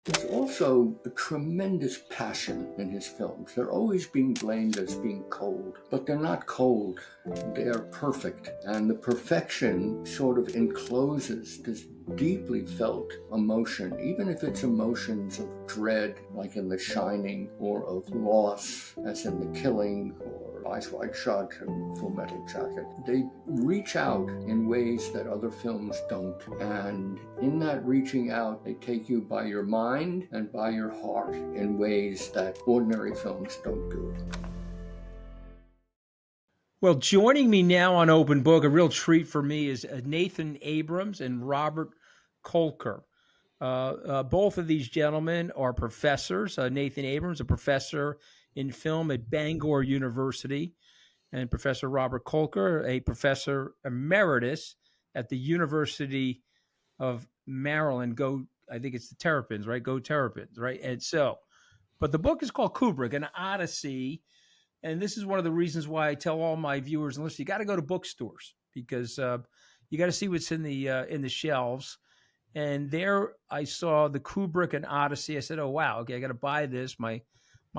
There's also a tremendous passion in his films. They're always being blamed as being cold, but they're not cold. They are perfect. And the perfection sort of encloses this deeply felt emotion, even if it's emotions of dread, like in The Shining, or of loss, as in The Killing, or Eyes Wide Shut and Full Metal Jacket. They reach out in ways that other films don't. And in that reaching out, they take you by your mind and by your heart in ways that ordinary films don't do. Well, joining me now on Open Book, a real treat for me, is Nathan Abrams and Robert Kolker. Both of these gentlemen are professors. Nathan Abrams, a professor in film at Bangor University, and Professor Robert Kolker, a professor emeritus at the University of Maryland. I think it's the Terrapins, right? Go Terrapins, right? And so, but the book is called Kubrick, an Odyssey. And this is one of the reasons why I tell all my viewers and listeners, you got to go to bookstores because you got to see what's in the shelves. And there I saw the Kubrick and Odyssey. I said, "Oh wow, okay, I got to buy this." My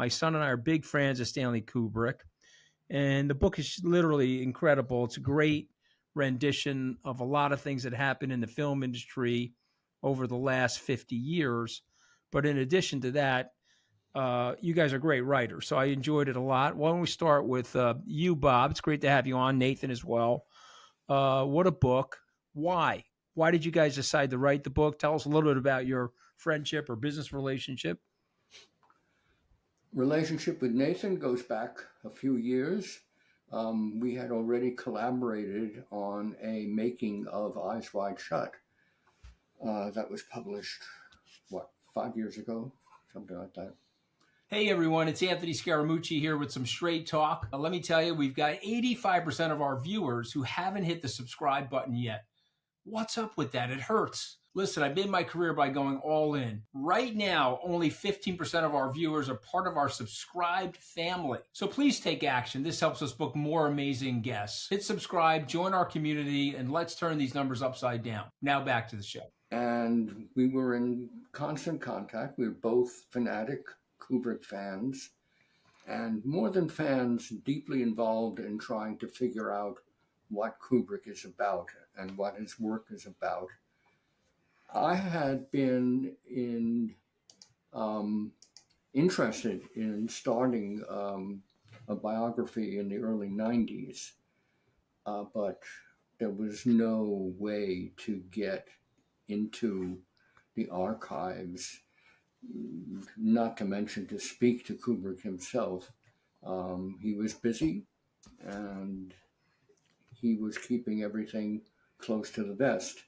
son and I are big fans of Stanley Kubrick, and the book is literally incredible. It's a great rendition of a lot of things that happened in the film industry over the last 50 years. But in addition to that, you guys are great writers, so I enjoyed it a lot. Why don't we start with you, Bob? It's great to have you on. Nathan as well. What a book. Why? Why did you guys decide to write the book? Tell us a little bit about your friendship or business relationship. Relationship with Nathan goes back a few years. We had already collaborated on a making of Eyes Wide Shut that was published, 5 years ago? Something like that. Hey everyone, it's Anthony Scaramucci here with some straight talk. Let me tell you, we've got 85% of our viewers who haven't hit the subscribe button yet. What's up with that? It hurts. Listen, I made my career by going all in. Right now, only 15% of our viewers are part of our subscribed family. So please take action. This helps us book more amazing guests. Hit subscribe, join our community, and let's turn these numbers upside down. Now back to the show. And we were in constant contact. We were both fanatic Kubrick fans, and more than fans, deeply involved in trying to figure out what Kubrick is about and what his work is about. I had been interested in starting a biography in the early 90s, but there was no way to get into the archives, not to mention to speak to Kubrick himself. He was busy and he was keeping everything close to the vest.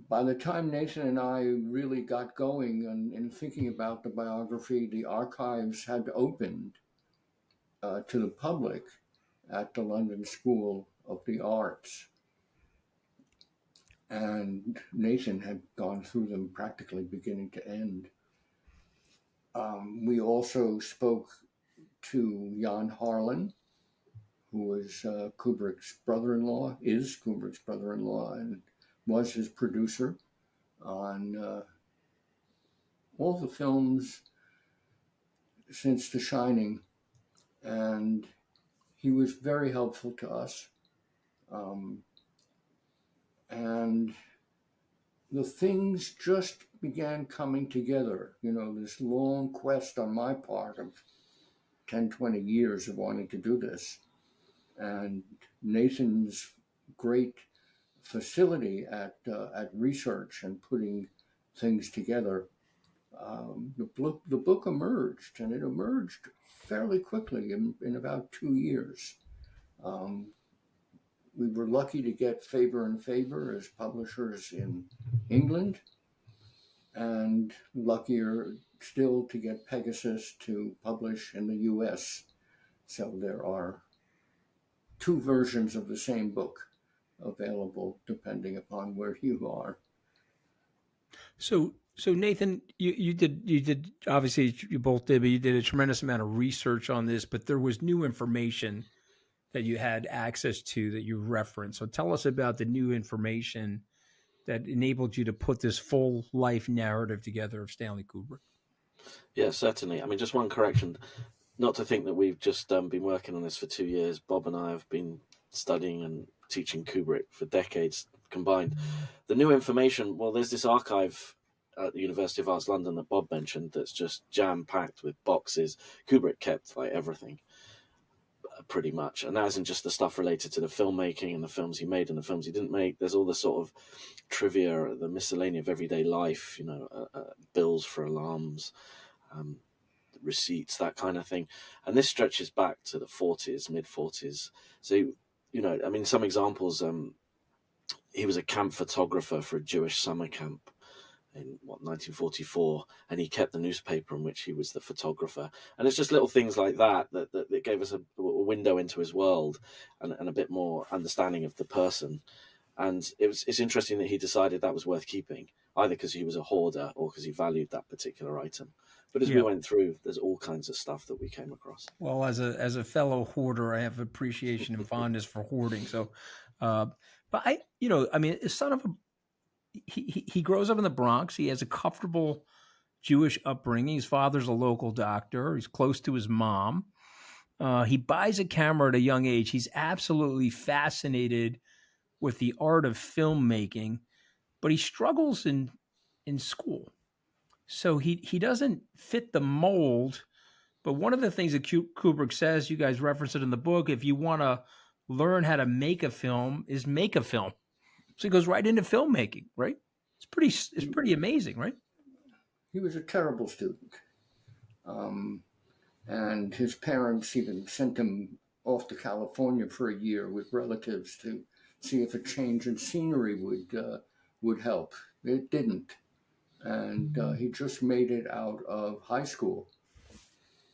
By the time Nathan and I really got going and thinking about the biography, the archives had opened to the public at the London School of the Arts. And Nathan had gone through them practically beginning to end. We also spoke to Jan Harlan, who was Kubrick's brother-in-law, is Kubrick's brother-in-law, and was his producer on all the films since The Shining. And he was very helpful to us. And the things just began coming together. You know, this long quest on my part of 10, 20 years of wanting to do this. And Nathan's great facility at research and putting things together. The book emerged, and it emerged fairly quickly in about 2 years. We were lucky to get Faber and Faber as publishers in England, and luckier still to get Pegasus to publish in the US. So there are 2 versions of the same book available depending upon where you are. So Nathan, you did obviously you both did, but you did a tremendous amount of research on this. But there was new information that you had access to that you referenced. So tell us about the new information that enabled you to put this full life narrative together of Stanley Kubrick? Yeah, certainly. I mean, just one correction. Not to think that we've just been working on this for 2 years. Bob and I have been studying and teaching Kubrick for decades combined. The new information, well, there's this archive at the University of Arts London that Bob mentioned that's just jam packed with boxes. Kubrick kept like everything, pretty much, and that isn't just the stuff related to the filmmaking and the films he made and the films he didn't make. There's all the sort of trivia, the miscellany of everyday life, bills for alarms, receipts, that kind of thing. And this stretches back to the 40s, mid 40s. So, I mean, some examples. He was a camp photographer for a Jewish summer camp in 1944, and he kept the newspaper in which he was the photographer. And it's just little things like that gave us a window into his world and a bit more understanding of the person. And it's interesting that he decided that was worth keeping, either because he was a hoarder or because he valued that particular item. But as we went through, there's all kinds of stuff that we came across. Well, as a fellow hoarder, I have appreciation and fondness for hoarding. So, but I mean, a son of a, he grows up in the Bronx. He has a comfortable Jewish upbringing. His father's a local doctor. He's close to his mom. He buys a camera at a young age. He's absolutely fascinated with the art of filmmaking, but he struggles in school. So he doesn't fit the mold. But one of the things that Kubrick says, you guys reference it in the book, if you want to learn how to make a film, is make a film. So he goes right into filmmaking, right? It's pretty amazing, right? He was a terrible student. And his parents even sent him off to California for a year with relatives to see if a change in scenery would help. It didn't. And he just made it out of high school.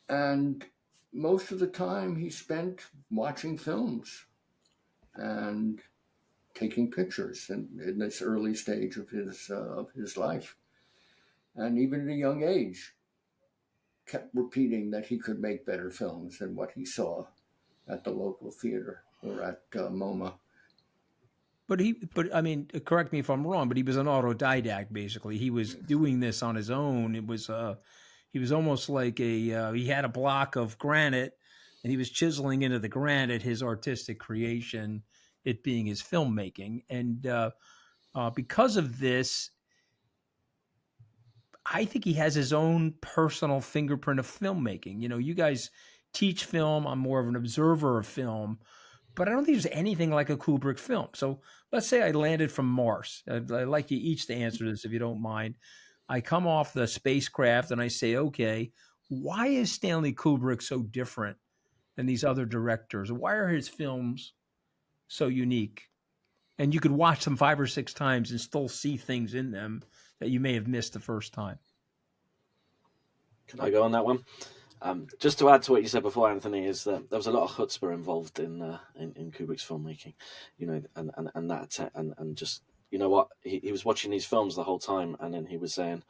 And most of the time he spent watching films and taking pictures in this early stage of his life. And even at a young age, kept repeating that he could make better films than what he saw at the local theater or at MoMA. But I mean, correct me if I'm wrong, but he was an autodidact. Basically, he was doing this on his own. He was almost like he had a block of granite, and he was chiseling into the granite his artistic creation, it being his filmmaking, and because of this, I think he has his own personal fingerprint of filmmaking. You guys teach film. I'm more of an observer of film, but I don't think there's anything like a Kubrick film. So let's say I landed from Mars. I'd like you each to answer this if you don't mind. I come off the spacecraft and I say, okay, why is Stanley Kubrick so different than these other directors? Why are his films so unique? And you could watch them 5 or 6 times and still see things in them that you may have missed the first time. Can I go on that one? Just to add to what you said before, Anthony, is that there was a lot of chutzpah involved in Kubrick's filmmaking, and just, you know what, he was watching these films the whole time, and then he was saying,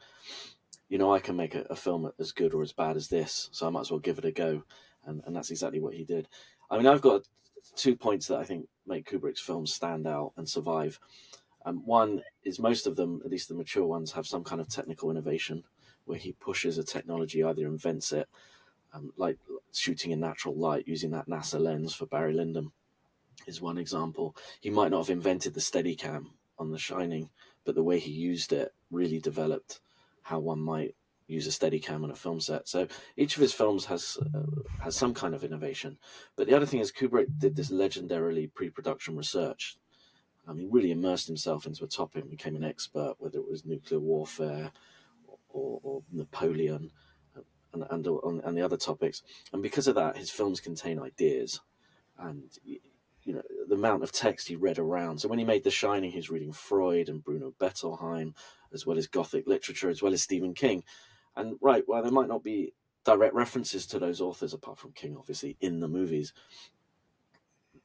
I can make a film as good or as bad as this, so I might as well give it a go, and that's exactly what he did. I mean, I've got 2 points that I think make Kubrick's films stand out and survive. One is most of them, at least the mature ones, have some kind of technical innovation where he pushes a technology, either invents it, like shooting in natural light using that NASA lens for Barry Lyndon is one example. He might not have invented the Steadicam on The Shining, but the way he used it really developed how one might use a Steadicam on a film set. So each of his films has some kind of innovation. But the other thing is Kubrick did this legendarily pre-production research. He really immersed himself into a topic and became an expert, whether it was nuclear warfare or Napoleon and the other topics. And because of that, his films contain ideas. And the amount of text he read around. So when he made The Shining, he was reading Freud and Bruno Bettelheim, as well as Gothic literature, as well as Stephen King. And while there might not be direct references to those authors, apart from King, obviously, in the movies,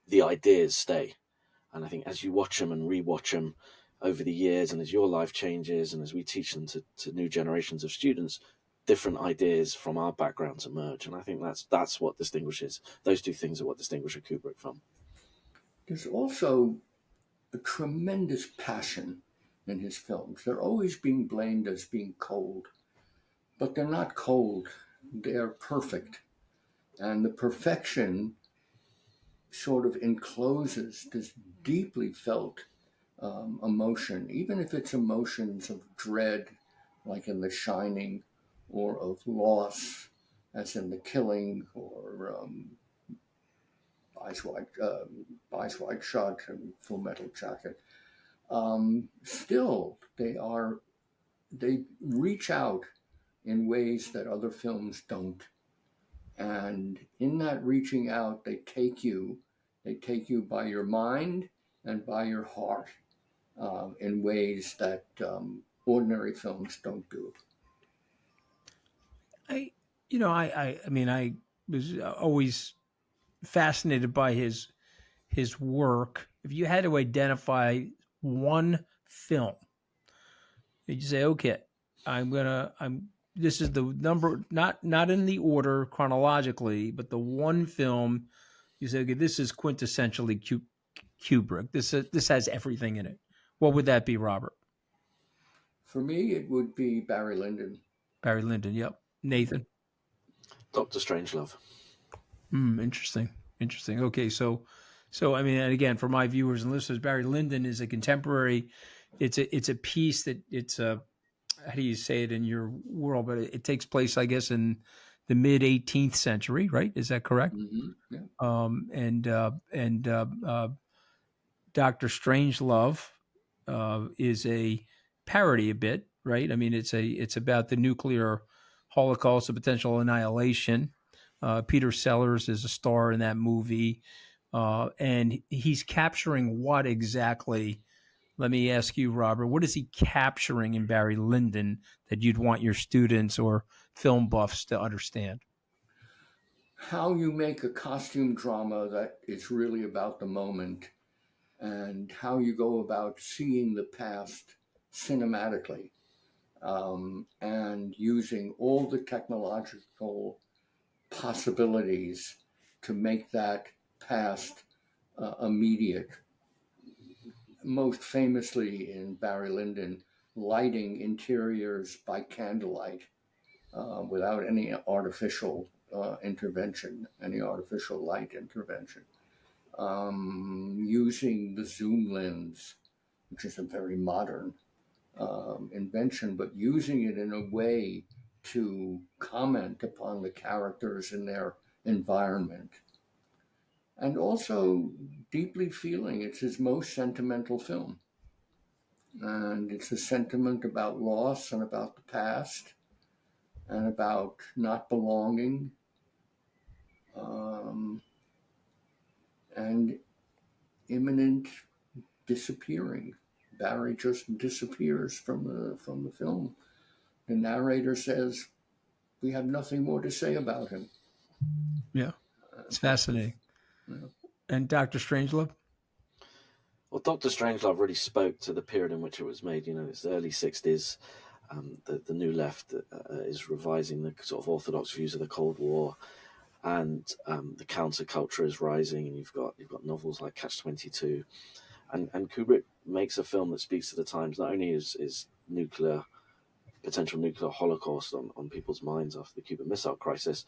the ideas stay. And I think as you watch them and rewatch them over the years, and as your life changes, and as we teach them to new generations of students, different ideas from our backgrounds emerge. And I think that's what distinguishes, those 2 things are what distinguish a Kubrick film. There's also a tremendous passion in his films. They're always being blamed as being cold, but they're not cold. They're perfect. And the perfection sort of encloses this deeply felt emotion, even if it's emotions of dread, like in The Shining, or of loss, as in The Killing, or Eyes Wide Shut and Full Metal Jacket. Still, they reach out in ways that other films don't. And in that reaching out, they take you by your mind and by your heart in ways that ordinary films don't do. I, I mean, I was always fascinated by his work. If you had to identify one film, you say, okay, I'm this is the number, not in the order chronologically, but the one film you say, okay, this is quintessentially Kubrick. This has everything in it. What would that be, Robert? For me, it would be Barry Lyndon. Barry Lyndon. Yep. Nathan. Dr. Strangelove. Interesting. Interesting. Okay, so I mean, and again, for my viewers and listeners, Barry Lyndon is a contemporary. It's a piece that it's a, how do you say it in your world? But it takes place, I guess, in the mid 18th century, right? Is that correct? Mm-hmm. Yeah. And Doctor Strangelove is a parody a bit, right? I mean, it's about the nuclear holocaust, the potential annihilation. Peter Sellers is a star in that movie, and he's capturing what exactly? Let me ask you, Robert. What is he capturing in Barry Lyndon that you'd want your students or film buffs to understand? How you make a costume drama that is really about the moment, and how you go about seeing the past cinematically, and using all the technological possibilities to make that past immediate. Most famously in Barry Lyndon, lighting interiors by candlelight without any artificial intervention, any artificial light intervention. Using the zoom lens, which is a very modern invention, but using it in a way to comment upon the characters and their environment. And also deeply feeling it's his most sentimental film. And it's a sentiment about loss and about the past and about not belonging, um, and imminent disappearing. Barry just disappears from the film. The narrator says, "We have nothing more to say about him." Yeah, it's fascinating. Yeah. And Doctor Strangelove? Well, Doctor Strangelove really spoke to the period in which it was made. You know, it's the early 60s. The New Left is revising the sort of orthodox views of the Cold War, and the counterculture is rising. And you've got novels like Catch-22, and Kubrick makes a film that speaks to the times. Not only is potential nuclear holocaust on people's minds after the Cuban Missile Crisis,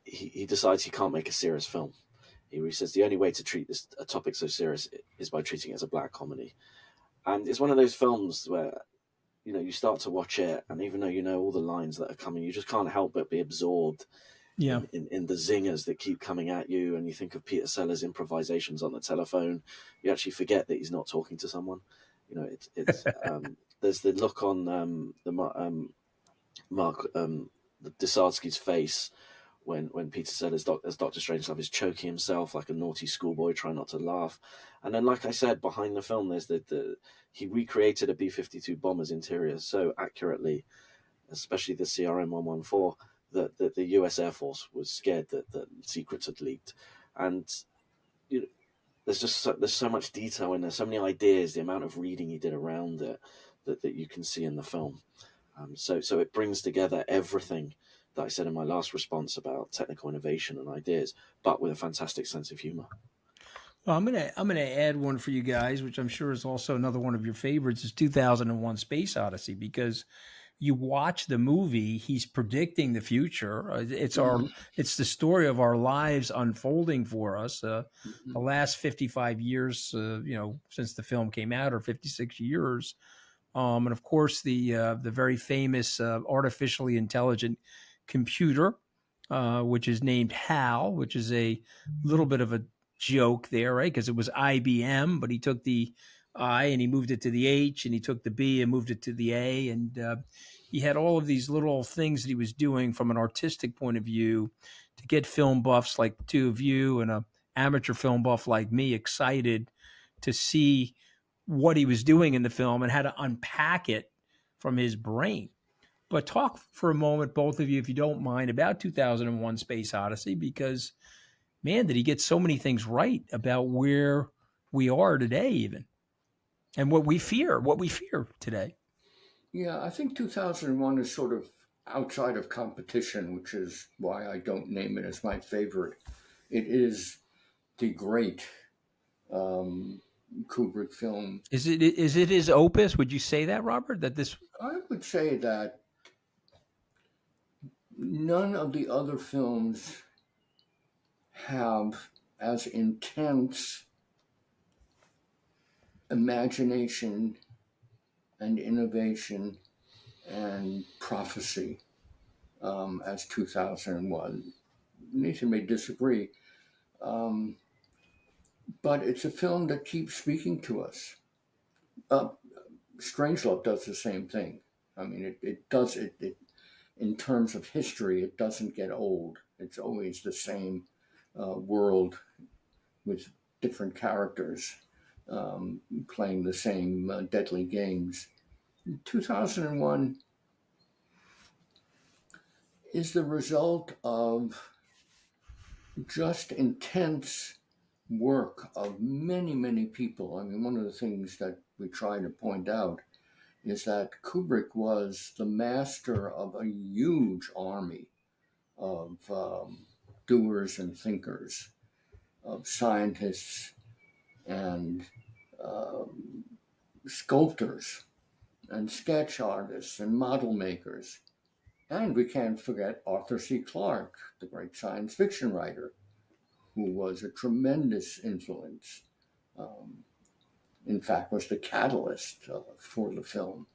he decides he can't make a serious film. He says the only way to treat a topic so serious is by treating it as a black comedy. And it's one of those films where, you know, you start to watch it, and even though you know all the lines that are coming, you just can't help but be absorbed Yeah. in the zingers that keep coming at you. And you think of Peter Sellers' improvisations on the telephone. You actually forget that he's not talking to someone. You know, it's there's the look on Mark Desadsky's face when Peter Sellers as Doctor Strangelove is choking himself like a naughty schoolboy trying not to laugh. And then, like I said, behind the film, there's he recreated a B-52 bomber's interior so accurately, especially the CRM-114, that the US Air Force was scared that secrets had leaked. And you know, there's so much detail in there, so many ideas, the amount of reading he did around it that you can see in the film. So it brings together everything that I said in my last response about technical innovation and ideas, but with a fantastic sense of humor. Well, I'm gonna add one for you guys, which I'm sure is also another one of your favorites. Is 2001: Space Odyssey, because you watch the movie, he's predicting the future. Hmm. It's the story of our lives unfolding for us. The Hmm. last 55 years, since the film came out, or 56 years, and of course the very famous artificially intelligent computer, which is named HAL, which is a little bit of a joke there, right? Because it was IBM, but he took the I and he moved it to the H, and he took the B and moved it to the A, and he had all of these little things that he was doing from an artistic point of view to get film buffs like the two of you and a amateur film buff like me excited to see what he was doing in the film and how to unpack it from his brain. But talk for a moment, both of you, if you don't mind, about 2001: Space Odyssey, because man, did he get so many things right about where we are today, even, and what we fear today. Yeah, I think 2001 is sort of outside of competition, which is why I don't name it as my favorite. It is the great um, Kubrick film. Is it his opus? Would you say that, Robert? That this I would say that none of the other films have as intense imagination and innovation and prophecy as 2001. Nathan may disagree, um, but it's a film that keeps speaking to us. Uh, Strangelove does the same thing. I mean, it does it in terms of history. It doesn't get old. It's always the same world with different characters playing the same deadly games. 2001 is the result of just intense work of many, many people. I mean, one of the things that we try to point out is that Kubrick was the master of a huge army of doers and thinkers, of scientists and um, sculptors and sketch artists and model makers. And we can't forget Arthur C. Clarke, the great science fiction writer, who was a tremendous influence. Um, in fact, was the catalyst for the film.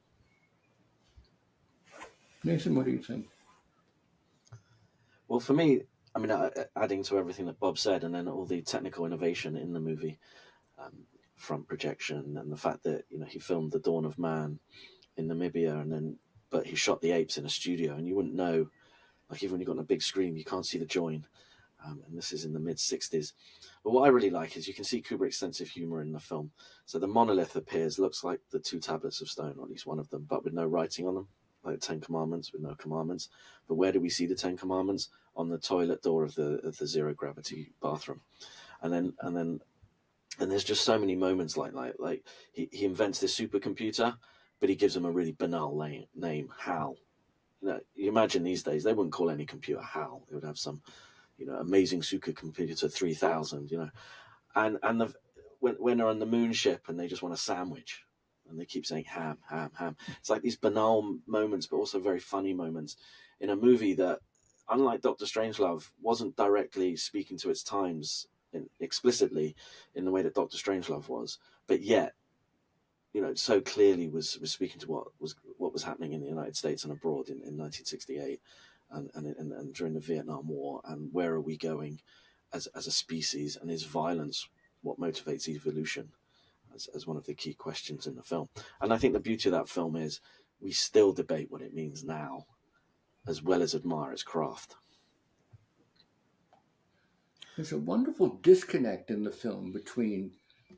Nathan, what do you think? Well, for me, I mean, adding to everything that Bob said, and then all the technical innovation in the movie, um, front projection, and the fact that he filmed the dawn of man in Namibia, and then but he shot the apes in a studio, and you wouldn't know, like even when you got on a big screen, you can't see the join. And this is in the mid 60s. But what I really like is you can see Kubrick's sense of humor in the film. So the monolith appears, looks like the two tablets of stone, or at least one of them, but with no writing on them, like the Ten Commandments with no commandments. But where do we see the Ten Commandments? On the toilet door of the zero gravity bathroom. And there's just so many moments like he invents this supercomputer, but he gives him a really banal name, Hal. You imagine these days they wouldn't call any computer Hal. It would have some amazing supercomputer 3000, and when they're on the moon ship and they just want a sandwich, and they keep saying ham, ham, ham. It's like these banal moments, but also very funny moments in a movie that, unlike Doctor Strangelove, wasn't directly speaking to its times explicitly in the way that Doctor Strangelove was, but yet so clearly was speaking to what was happening in the United States and abroad in 1968 and during the Vietnam War, and where are we going as a species, and is violence what motivates evolution as one of the key questions in the film. And I think the beauty of that film is we still debate what it means now, as well as admire its craft. There's a wonderful disconnect in the film between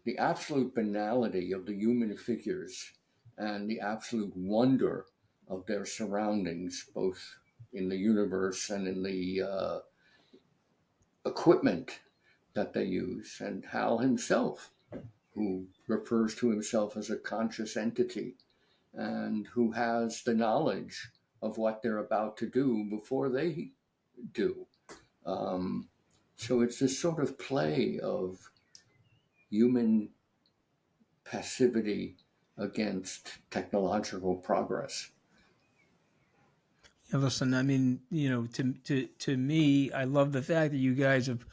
the absolute banality of the human figures and the absolute wonder of their surroundings, both in the universe and in the equipment that they use, and Hal himself, who refers to himself as a conscious entity and who has the knowledge of what they're about to do before they do. Um, so it's this sort of play of human passivity against technological progress. Yeah, listen, I mean, to me, I love the fact that you guys have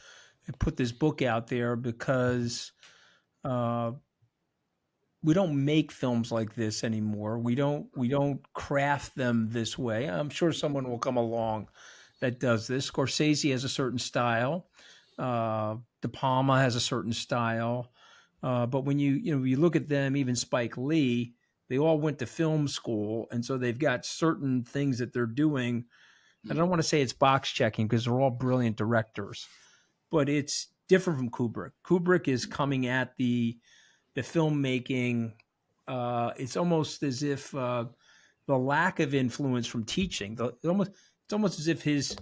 put this book out there because uh, we don't make films like this anymore. We don't craft them this way. I'm sure someone will come along that does this. Scorsese has a certain style. De Palma has a certain style. But when you look at them, even Spike Lee, they all went to film school, and so they've got certain things that they're doing. I don't want to say it's box checking because they're all brilliant directors, but it's different from Kubrick. Kubrick is coming at the filmmaking. It's almost as if the lack of influence from teaching. It's almost as if his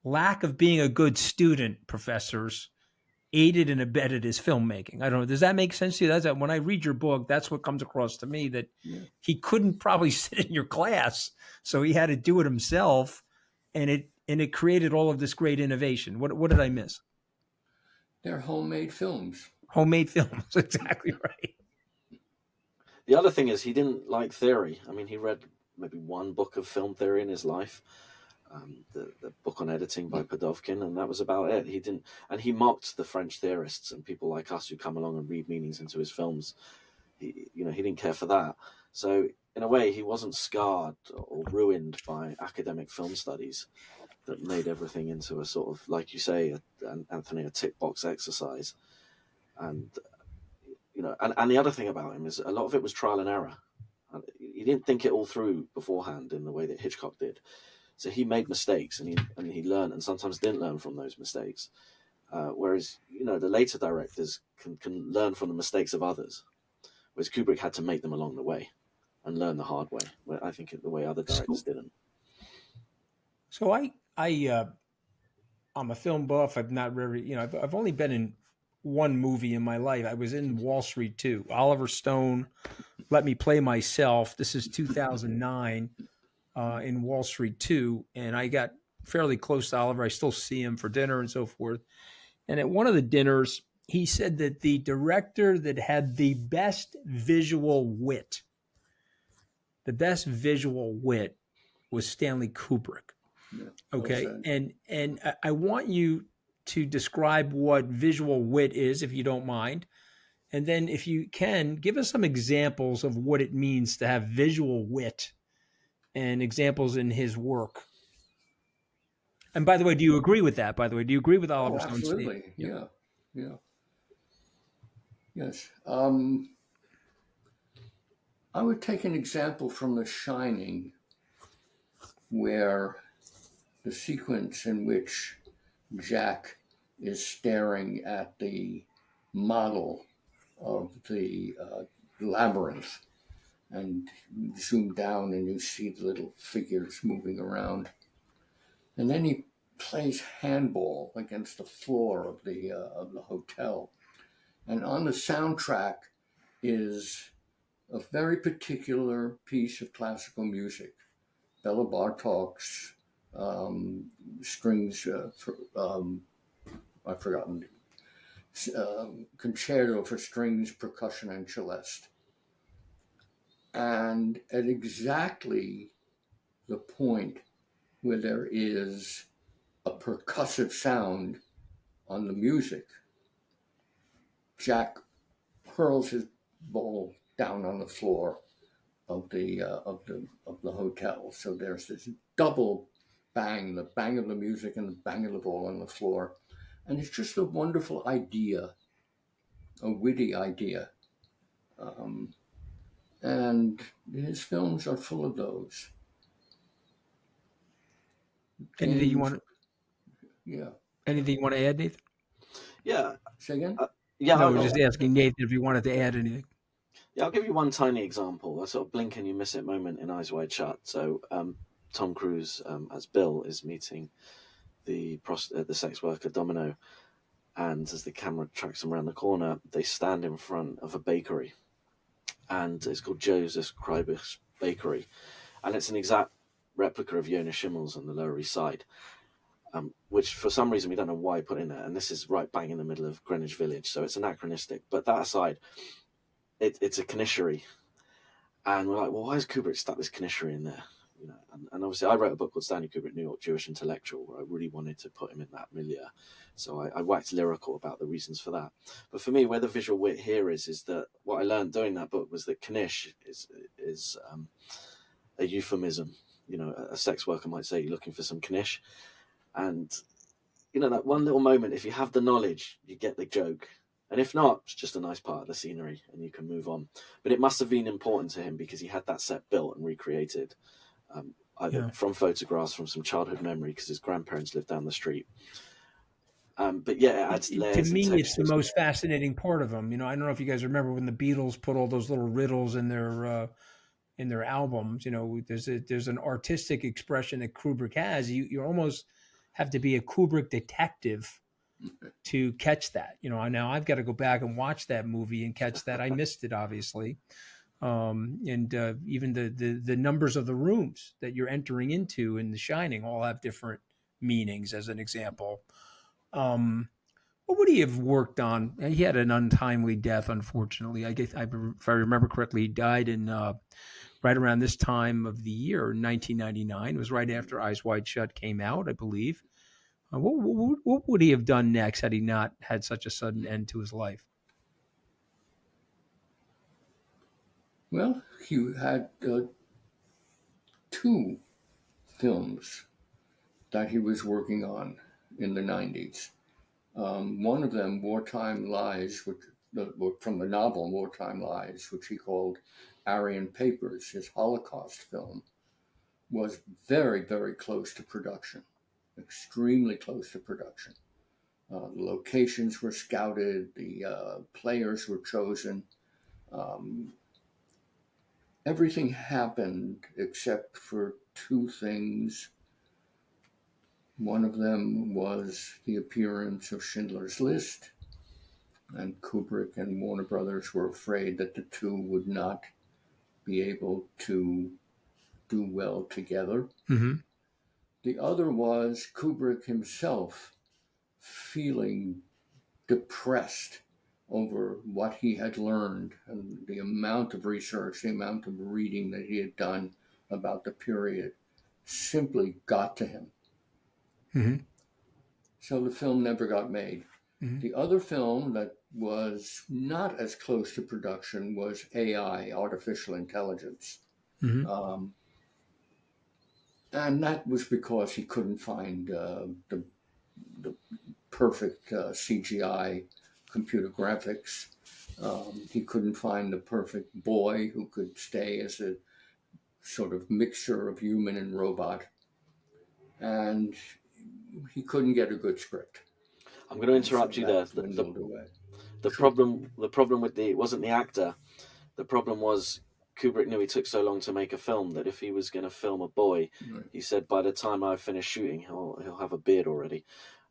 lack of being a good student, professors, aided and abetted his filmmaking. I don't know. Does that make sense to you? That's when I read your book, that's what comes across to me, that Yeah. he couldn't probably sit in your class, so he had to do it himself, and it created all of this great innovation. What did I miss? They're homemade films. Homemade films, exactly right. The other thing is he didn't like theory. I mean, he read maybe one book of film theory in his life, the book on editing by Podovkin, and that was about it. He didn't, and he mocked the French theorists and people like us who come along and read meanings into his films. He didn't care for that. So in a way, he wasn't scarred or ruined by academic film studies that made everything into a sort of, like you say, Anthony, a tick box exercise. And and the other thing about him is a lot of it was trial and error. He didn't think it all through beforehand in the way that Hitchcock did. So he made mistakes, and he learned, and sometimes didn't learn from those mistakes. Whereas the later directors can learn from the mistakes of others, whereas Kubrick had to make them along the way and learn the hard way. Where I think the way other directors didn't. So I'm a film buff. I've not really, I've only been in one movie in my life. I was in Wall Street 2. Oliver Stone let me play myself. This is 2009 in Wall Street 2. And I got fairly close to Oliver. I still see him for dinner and so forth. And at one of the dinners, he said that the director that had the best visual wit was Stanley Kubrick. Yeah, Okay. well And I want you to describe what visual wit is, if you don't mind. And then if you can, give us some examples of what it means to have visual wit and examples in his work. And by the way, do you agree with that? By the way, do you agree with Oliver Stone's absolutely. statement? Yeah. Yes. I would take an example from The Shining, where the sequence in which Jack is staring at the model of the labyrinth, and you zoom down and you see the little figures moving around, and then he plays handball against the floor of the hotel, and on the soundtrack is a very particular piece of classical music, Bela Bartok's strings, I've forgotten, concerto for strings, percussion, and celeste. And at exactly the point where there is a percussive sound on the music, Jack hurls his ball down on the floor of the hotel. So there's this double bang, the bang of the music and the bang of the ball on the floor. And it's just a wonderful idea, a witty idea. And his films are full of those. Anything you want? Yeah. Anything you want to add, Nathan? Yeah. Say again? Yeah. No, I was just asking Nathan if you wanted to add anything. Yeah, I'll give you one tiny example, a sort of blink and you miss it moment in Eyes Wide Shut. So Tom Cruise as Bill is meeting the sex worker Domino, and as the camera tracks them around the corner, they stand in front of a bakery, and it's called Joseph Kreiber's Bakery, and it's an exact replica of Jonas Schimmel's on the Lower East Side. which for some reason we don't know why he put in there. And this is right bang in the middle of Greenwich Village, so it's anachronistic. But that aside, it's a Kanishari, and we're like, well, why has Kubrick stuck this Kanishari in there? You know, and obviously I wrote a book called Stanley Kubrick, New York Jewish Intellectual, where I really wanted to put him in that milieu. So I waxed lyrical about the reasons for that. But for me, where the visual wit here is that what I learned doing that book was that Kanish is a euphemism. You know, a sex worker might say, you're looking for some Kanish. And, you know, that one little moment, if you have the knowledge, you get the joke. And if not, it's just a nice part of the scenery and you can move on. But it must have been important to him because he had that set built and recreated, either from photographs, from some childhood memory, because his grandparents lived down the street. But yeah, it adds layers. To me, it's the most fascinating part of them. You know, I don't know if you guys remember when the Beatles put all those little riddles in their albums. You know, there's an artistic expression that Kubrick has. You almost have to be a Kubrick detective to catch that. You know, now I've got to go back and watch that movie and catch that. I missed it, obviously. And even the numbers of the rooms that you're entering into in The Shining all have different meanings, as an example. What would he have worked on? He had an untimely death, unfortunately. I guess, if I remember correctly, he died in right around this time of the year, 1999. It was right after Eyes Wide Shut came out, I believe. What would he have done next had he not had such a sudden end to his life? Well, he had 2 films that he was working on in the 90s. One of them, Wartime Lies, from the novel Wartime Lies, which he called Aryan Papers, his Holocaust film, was very, very close to production, extremely close to production. The locations were scouted, the players were chosen. Everything happened except for 2 things. One of them was the appearance of Schindler's List, and Kubrick and Warner Brothers were afraid that the 2 would not be able to do well together. Mm-hmm. The other was Kubrick himself feeling depressed over what he had learned and the amount of research, the amount of reading that he had done about the period simply got to him. Mm-hmm. So the film never got made. Mm-hmm. The other film that was not as close to production was AI, Artificial Intelligence. Mm-hmm. And that was because he couldn't find the perfect CGI computer graphics. He couldn't find the perfect boy who could stay as a sort of mixture of human and robot. And he couldn't get a good script. I'm going to interrupt you there. The problem with it wasn't the actor. The problem was Kubrick knew he took so long to make a film that if he was going to film a boy, right, he said by the time I finish shooting, he'll have a beard already.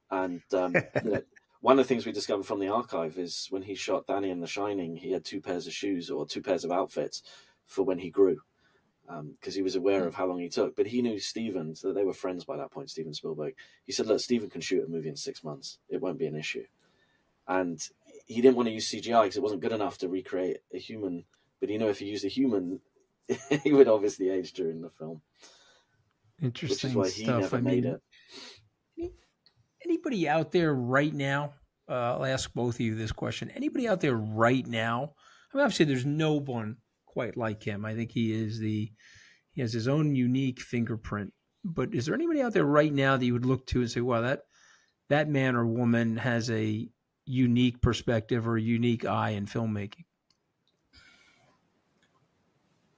And one of the things we discovered from the archive is when he shot Danny in The Shining, he had 2 pairs of shoes or 2 pairs of outfits for when he grew, because he was aware of how long he took. But he knew Steven, so they were friends by that point, Steven Spielberg. He said, look, Steven can shoot a movie in 6 months. It won't be an issue. And he didn't want to use CGI because it wasn't good enough to recreate a human. But he knew if he used a human, he would obviously age during the film. Interesting which is why stuff. He never made it. Anybody out there right now? I'll ask both of you this question. Anybody out there right now? I mean, obviously, there's no one quite like him. I think he has his own unique fingerprint. But is there anybody out there right now that you would look to and say, "Wow, that man or woman has a unique perspective or a unique eye in filmmaking"?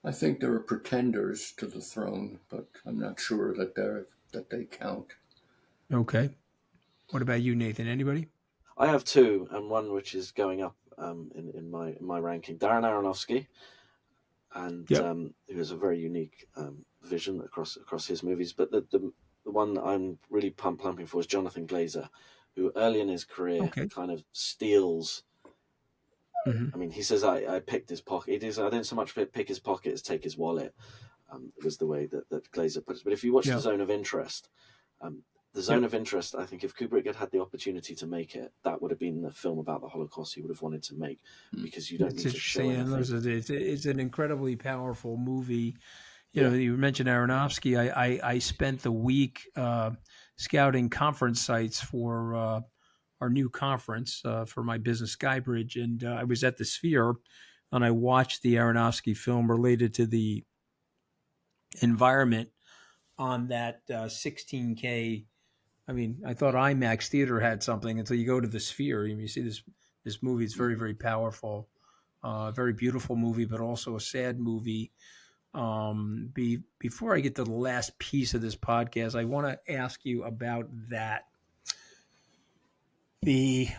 I think there are pretenders to the throne, but I'm not sure that they count. Okay. What about you, Nathan? Anybody? I have 2, and one which is going up in my ranking. Darren Aronofsky, and who has a very unique vision across his movies. But the one I'm really plumping for is Jonathan Glazer, who early in his career kind of steals. Mm-hmm. I mean, he says, I picked his pocket. I didn't so much pick his pocket as take his wallet, was the way that Glazer puts it. But if you watch The Zone of Interest, The Zone of Interest, I think if Kubrick had the opportunity to make it, that would have been the film about the Holocaust he would have wanted to make, because you don't It's need to show interesting. And anything. it's an incredibly powerful movie. Yeah. You mentioned Aronofsky. I spent the week scouting conference sites for our new conference for my business Skybridge, and I was at the Sphere, and I watched the Aronofsky film related to the environment on that 16K. I mean, I thought IMAX theater had something until you go to the Sphere and you see this movie. It's very, very powerful, very beautiful movie, but also a sad movie. Before I get to the last piece of this podcast, I want to ask you about that. The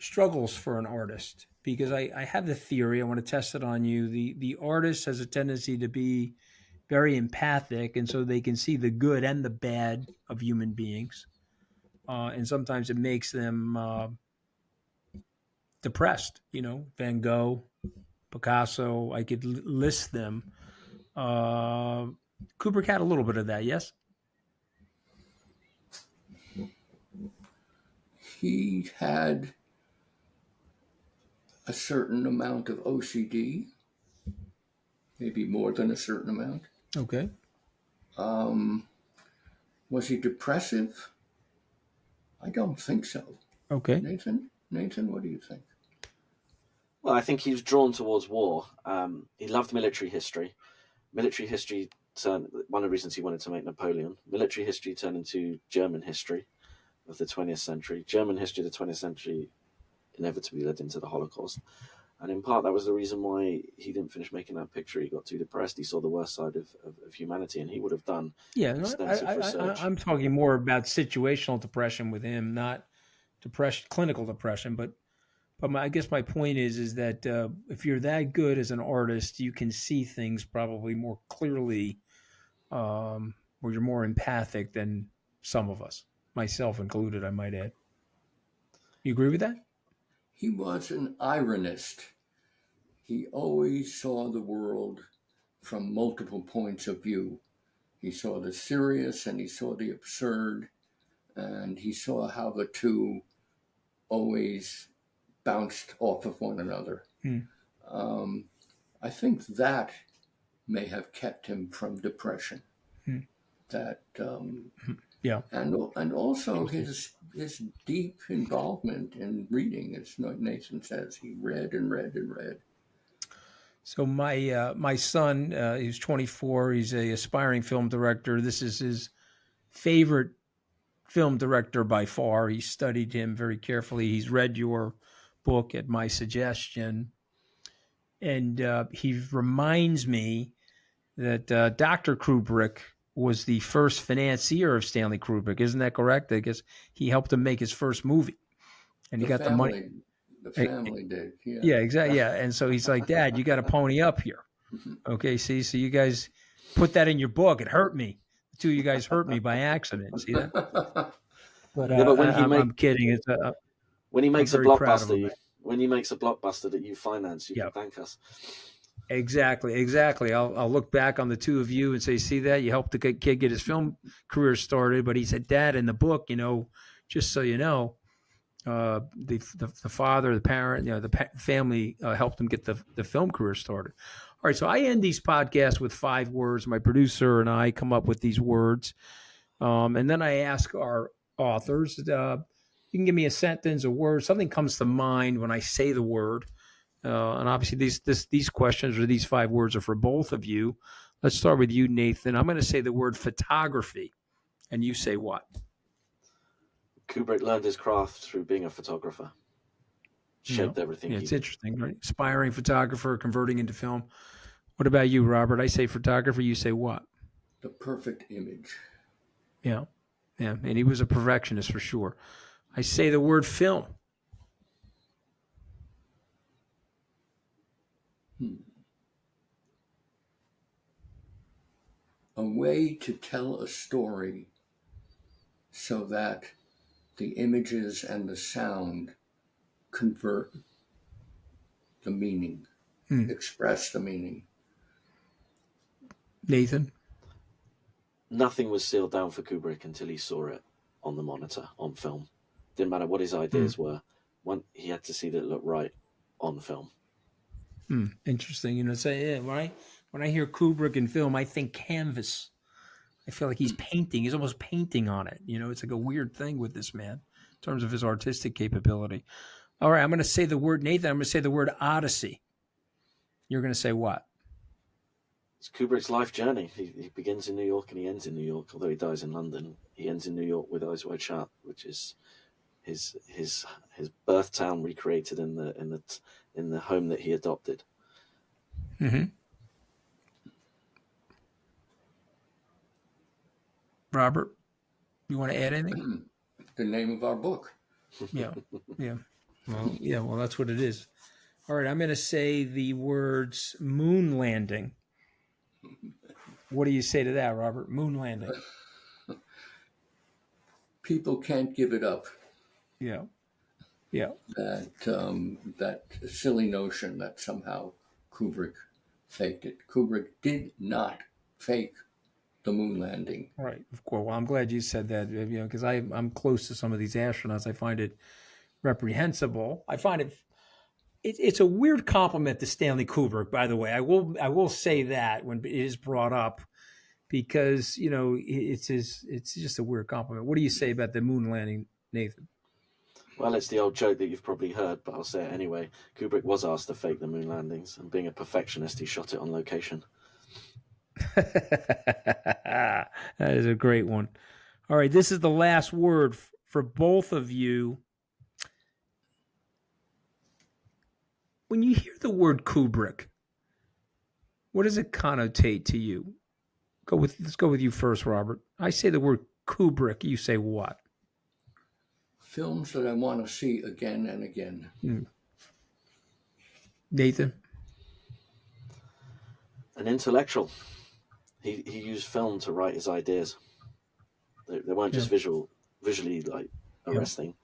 struggles for an artist, because I have the theory. I want to test it on you. The artist has a tendency to be very empathic, and so they can see the good and the bad of human beings, and sometimes it makes them depressed. Van Gogh, Picasso. I could list them. Kubrick had a little bit of that, yes. He had a certain amount of OCD, maybe more than a certain amount. Okay. Was he depressive? I don't think so. Okay. Nathan, what do you think? Well, I think he was drawn towards war. He loved military history. Military history turned, one of the reasons he wanted to make Napoleon. Military history turned into German history of the 20th century. German history of the 20th century inevitably led into the Holocaust. And in part, that was the reason why he didn't finish making that picture. He got too depressed. He saw the worst side of humanity, and he would have done extensive research. I'm talking more about situational depression with him, not depression, clinical depression. But I guess my point is that if you're that good as an artist, you can see things probably more clearly, or you're more empathic than some of us, myself included, I might add. You agree with that? He was an ironist. He always saw the world from multiple points of view. He saw the serious and he saw the absurd, and he saw how the two always bounced off of one another. I think that may have kept him from depression. That yeah, and also his deep involvement in reading, as Nathan says, he read and read and read. So my son, he's 24. He's a aspiring film director. This is his favorite film director by far. He studied him very carefully. He's read your book at my suggestion, and he reminds me that Dr. Kubrick was the first financier of Stanley Kubrick. Isn't that correct? I guess he helped him make his first movie, and he got the money. The family did. Yeah. Yeah, exactly. Yeah. And so he's like, Dad, you got to pony up here. Okay. See, so you guys put that in your book. It hurt me. The two of you guys hurt me by accident. See that? But, but when I'm kidding. It's when he makes a very proud of blockbuster, him. when he makes a blockbuster that you finance, you can thank us. Exactly. I'll look back on the two of you and say, see that? You helped the kid get his film career started. But he said, Dad, in the book, just so you know, the father, the parent, the family helped him get the film career started. All right, so I end these podcasts with 5 words. My producer and I come up with these words, and then I ask our authors. You can give me a sentence, a word, something comes to mind when I say the word. And obviously, these questions or these 5 words are for both of you. Let's start with you, Nathan. I'm going to say the word photography, and you say what? Kubrick learned his craft through being a photographer. Shaped everything. Yeah, it's interesting, right? Aspiring photographer, converting into film. What about you, Robert? I say photographer. You say what? The perfect image. Yeah. And he was a perfectionist for sure. I say the word film. A way to tell a story so that the images and the sound convert the meaning, express the meaning. Nathan? Nothing was sealed down for Kubrick until he saw it. on the monitor on film. Didn't matter what his ideas were. He had to see that it looked right on film. Interesting. Say when I hear Kubrick in film, I think canvas. I feel like he's painting. He's almost painting on it. It's like a weird thing with this man in terms of his artistic capability. All right, I'm going to say the word, Nathan. I'm going to say the word Odyssey. You're going to say what? It's Kubrick's life journey. He begins in New York and he ends in New York. Although he dies in London, he ends in New York with Eyes Wide Shut, which is his birth town recreated in the home that he adopted. Mm-hmm. Robert, you want to add anything? The name of our book. Yeah. Well, that's what it is. All right, I'm going to say the words moon landing. What do you say to that, Robert? Moon landing. People can't give it up. Yeah. That silly notion that somehow Kubrick faked it. Kubrick did not fake the moon landing. Right. Of course. Well, I'm glad you said that, because I'm close to some of these astronauts. I find it reprehensible. I find it's a weird compliment to Stanley Kubrick, by the way. I will say that when it is brought up, because it's just a weird compliment. What do you say about the moon landing, Nathan? Well, it's the old joke that you've probably heard, but I'll say it anyway. Kubrick was asked to fake the moon landings, and being a perfectionist, he shot it on location. That is a great one. All right, this is the last word for both of you. When you hear the word Kubrick, what does it connotate to you? Let's go with you first, Robert. I say the word Kubrick. You say what? Films that I want to see again and again. Nathan? An intellectual. He used film to write his ideas. They weren't just visually like arresting,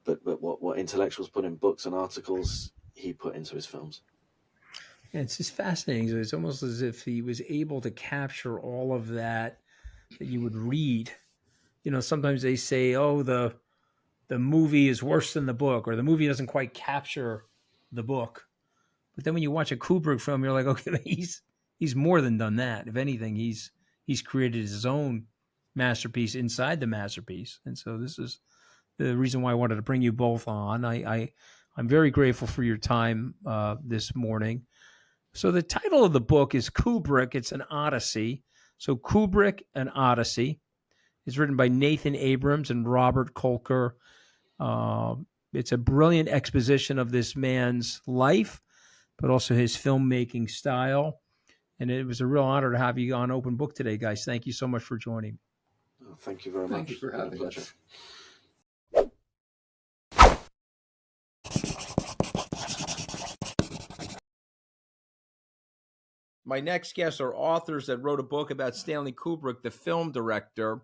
but what intellectuals put in books and articles, he put into his films. Yeah, it's just fascinating. It's almost as if he was able to capture all of that you would read. Sometimes they say, "Oh, the movie is worse than the book," or the movie doesn't quite capture the book. But then when you watch a Kubrick film, you're like, okay, he's more than done that. If anything, he's created his own masterpiece inside the masterpiece. And so this is the reason why I wanted to bring you both on. I'm very grateful for your time this morning. So the title of the book is Kubrick. It's an Odyssey. So Kubrick, an Odyssey. It's written by Nathan Abrams and Robert Kolker. It's a brilliant exposition of this man's life, but also his filmmaking style. And it was a real honor to have you on Open Book today, guys. Thank you so much for joining. Thank you very much. Thank you for having us. My next guests are authors that wrote a book about Stanley Kubrick, the film director.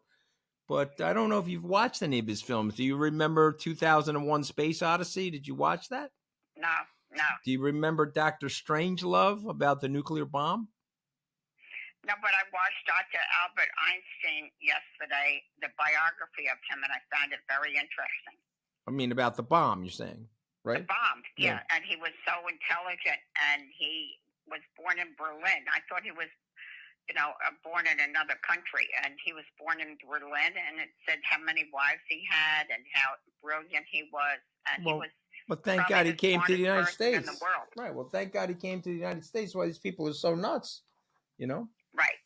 But I don't know if you've watched any of his films. Do you remember 2001 Space Odyssey? Did you watch that? No. Do you remember Dr. Strangelove about the nuclear bomb? No, but I watched Dr. Albert Einstein yesterday, the biography of him, and I found it very interesting. I mean, about the bomb, you're saying, right? The bomb, yeah. And he was so intelligent, and he was born in Berlin. I thought he was, born in another country, and he was born in Berlin, and it said how many wives he had and how brilliant he was, and he was. But thank God he came to the United States. In the world. Right. Well, thank God he came to the United States. Why these people are so nuts, Right.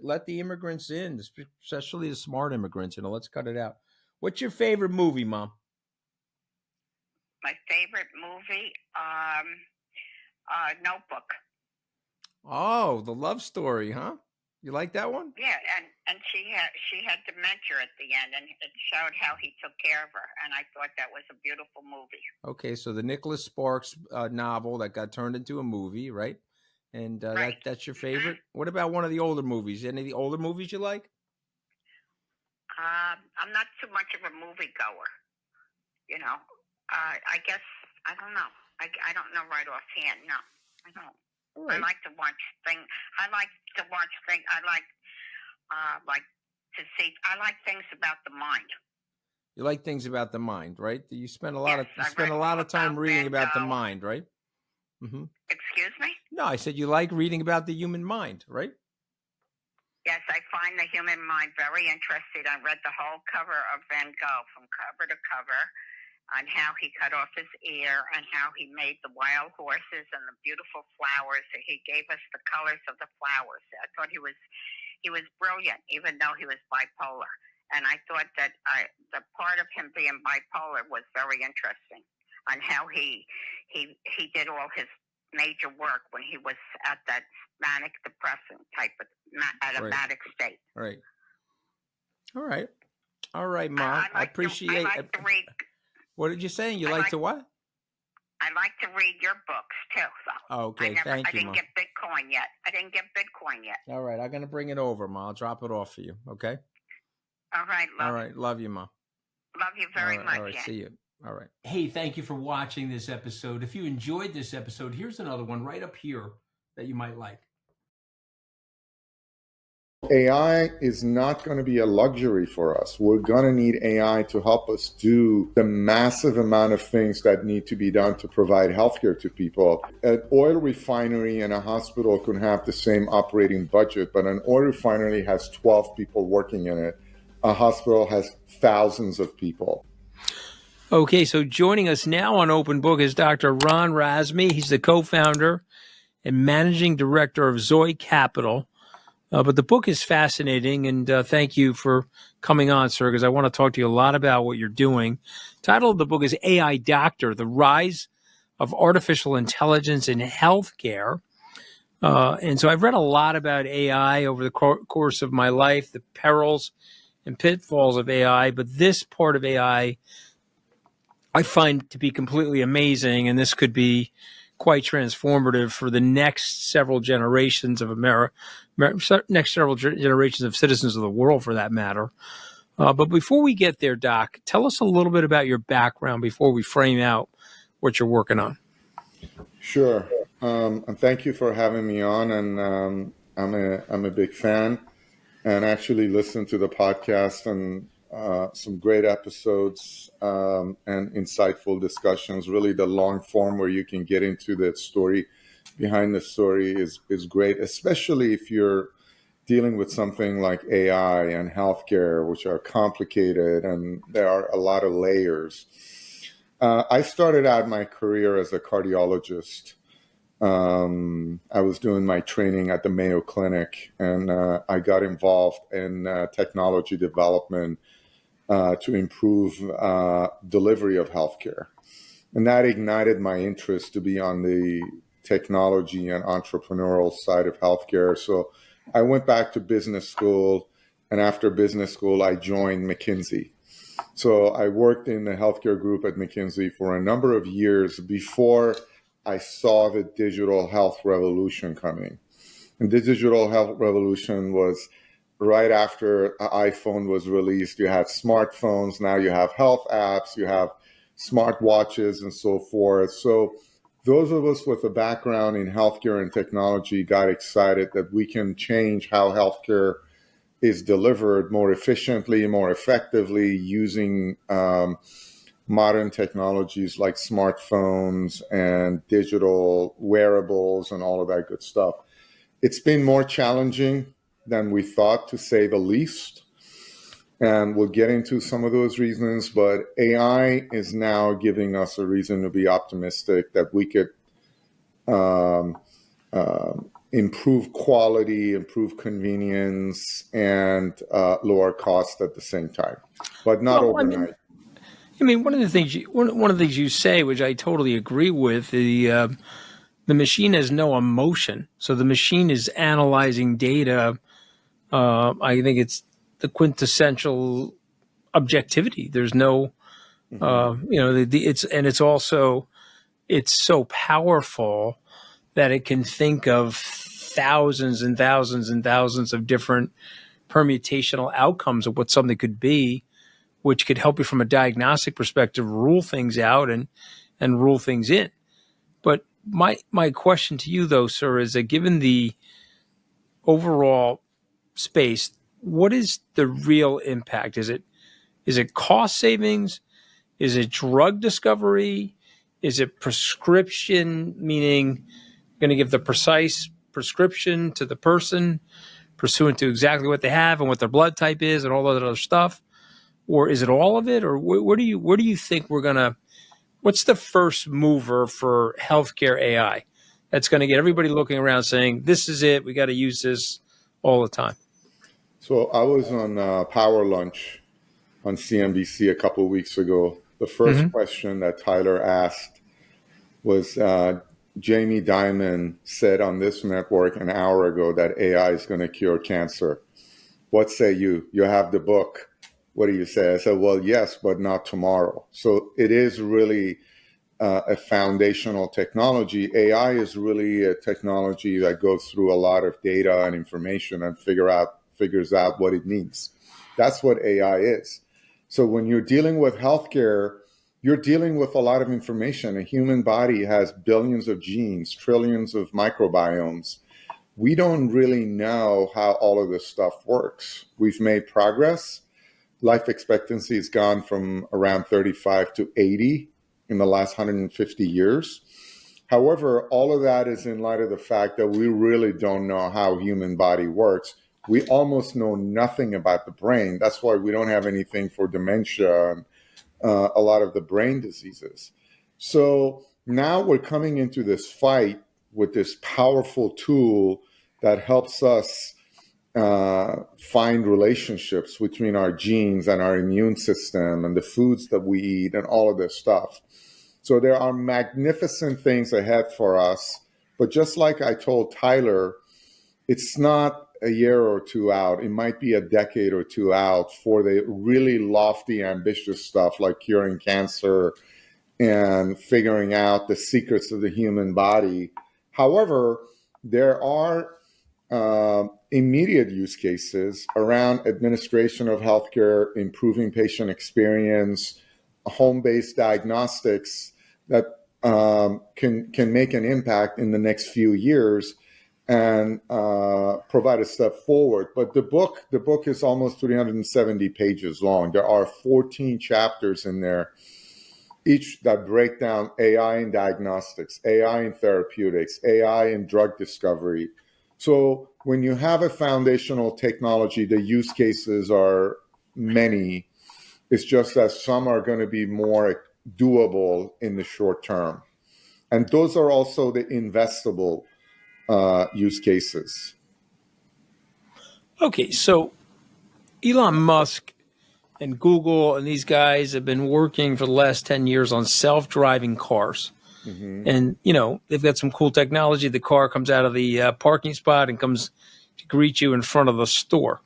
Let the immigrants in, especially the smart immigrants. Let's cut it out. What's your favorite movie, Mom? My favorite movie, Notebook. Oh, the love story, huh? You like that one? Yeah, and she had dementia at the end, and it showed how he took care of her, and I thought that was a beautiful movie. Okay, so the Nicholas Sparks novel that got turned into a movie, right? And right. That's your favorite? What about one of the older movies? Any of the older movies you like? I'm not too much of a movie goer. I guess, I don't know. I don't know right offhand. No, I don't. Right. I like to watch things. I like to see. I like things about the mind. You like things about the mind, right? You spend a lot Yes, of time reading Van about the Gogh. mind, right? Mm-hmm. Excuse me? No, I said you like reading about the human mind, right? Yes, I find the human mind very interesting. I read the whole cover of Van Gogh from cover to cover on how he cut off his ear and how he made the wild horses and the beautiful flowers. He gave us the colors of the flowers. I thought he was brilliant, even though he was bipolar. And I thought that the part of him being bipolar was very interesting on how he did all his major work when he was at that manic depressant type of at a manic state. Right. All right, Ma. I appreciate. I like to read. What did you say? You like to what? I like to read your books too. So okay, thank you, Ma. I didn't get Bitcoin yet. All right, I'm gonna bring it over, Ma. I'll drop it off for you. Okay. All right, love you, Ma. Love you very much. All right, see you. All right. Hey, thank you for watching this episode. If you enjoyed this episode, here's another one right up here that you might like. AI is not going to be a luxury for us. We're going to need AI to help us do the massive amount of things that need to be done to provide healthcare to people. An oil refinery and a hospital can have the same operating budget, but an oil refinery has 12 people working in it. A hospital has thousands of people. Okay, so joining us now on Open Book is Dr. Ron Razmi. He's the co-founder and managing director of Zoe Capital. But the book is fascinating, and thank you for coming on, sir, because I want to talk to you a lot about what you're doing. The title of the book is AI Doctor, The Rise of Artificial Intelligence in Healthcare. And so I've read a lot about AI over the course of my life, the perils and pitfalls of AI, but this part of AI I find to be completely amazing, and this could be quite transformative for the next several generations of next several generations of citizens of the world, for that matter. But before we get there, Doc, tell us a little bit about your background before we frame out what you're working on. Sure. And thank you for having me on. And I'm a big fan, and actually listened to the podcast and some great episodes and insightful discussions. Really, the long form where you can get into the story behind the story is great, especially if you're dealing with something like AI and healthcare, which are complicated and there are a lot of layers. I started out my career as a cardiologist. I was doing my training at the Mayo Clinic, and I got involved in technology development to improve delivery of healthcare. And that ignited my interest to be on the technology and entrepreneurial side of healthcare. So I went back to business school, and after business school, I joined McKinsey. So I worked in the healthcare group at McKinsey for a number of years before I saw the digital health revolution coming. And the digital health revolution was right after iPhone was released. You had smartphones, now you have health apps, you have smartwatches and so forth. So those of us with a background in healthcare and technology got excited that we can change how healthcare is delivered more efficiently, more effectively, using modern technologies like smartphones and digital wearables and all of that good stuff. It's been more challenging than we thought, to say the least. And we'll get into some of those reasons, but AI is now giving us a reason to be optimistic that we could improve quality, improve convenience, and lower cost at the same time, but not overnight. I mean, one of the things you say, which I totally agree with, the machine has no emotion, so the machine is analyzing data. I think it's the quintessential objectivity. There's no, it's so powerful that it can think of thousands and thousands and thousands of different permutational outcomes of what something could be, which could help you from a diagnostic perspective, rule things out and rule things in. But my question to you, though, sir, is that given the overall space what is the real impact? Is it cost savings? Is it drug discovery? Is it prescription, meaning going to give the precise prescription to the person pursuant to exactly what they have and what their blood type is and all that other stuff? Or is it all of it? Or where do you think we're going to, what's the first mover for healthcare AI that's going to get everybody looking around saying, this is it, we got to use this all the time? So I was on Power Lunch on CNBC a couple of weeks ago. The first question that Tyler asked was, Jamie Dimon said on this network an hour ago that AI is going to cure cancer. What say you? You have the book. What do you say? I said, well, yes, but not tomorrow. So it is really a foundational technology. AI is really a technology that goes through a lot of data and information and figures out what it means. That's what AI is. So when you're dealing with healthcare, you're dealing with a lot of information. A human body has billions of genes, trillions of microbiomes. We don't really know how all of this stuff works. We've made progress. Life expectancy has gone from around 35 to 80 in the last 150 years. However, all of that is in light of the fact that we really don't know how human body works. We almost know nothing about the brain. That's why we don't have anything for dementia and a lot of the brain diseases. So now we're coming into this fight with this powerful tool that helps us find relationships between our genes and our immune system and the foods that we eat and all of this stuff. So there are magnificent things ahead for us. But just like I told Tyler, it's not a year or two out. It might be a decade or two out for the really lofty, ambitious stuff like curing cancer and figuring out the secrets of the human body. However, there are immediate use cases around administration of healthcare, improving patient experience, home-based diagnostics that can make an impact in the next few years and provide a step forward. But the book is almost 370 pages long. There are 14 chapters in there, each that break down AI in diagnostics, AI in therapeutics, AI in drug discovery. So when you have a foundational technology, the use cases are many. It's just that some are going to be more doable in the short term. And those are also the investable use cases. Okay, so Elon Musk and Google and these guys have been working for the last 10 years on self-driving cars. And, they've got some cool technology. The car comes out of the parking spot and comes to greet you in front of the store.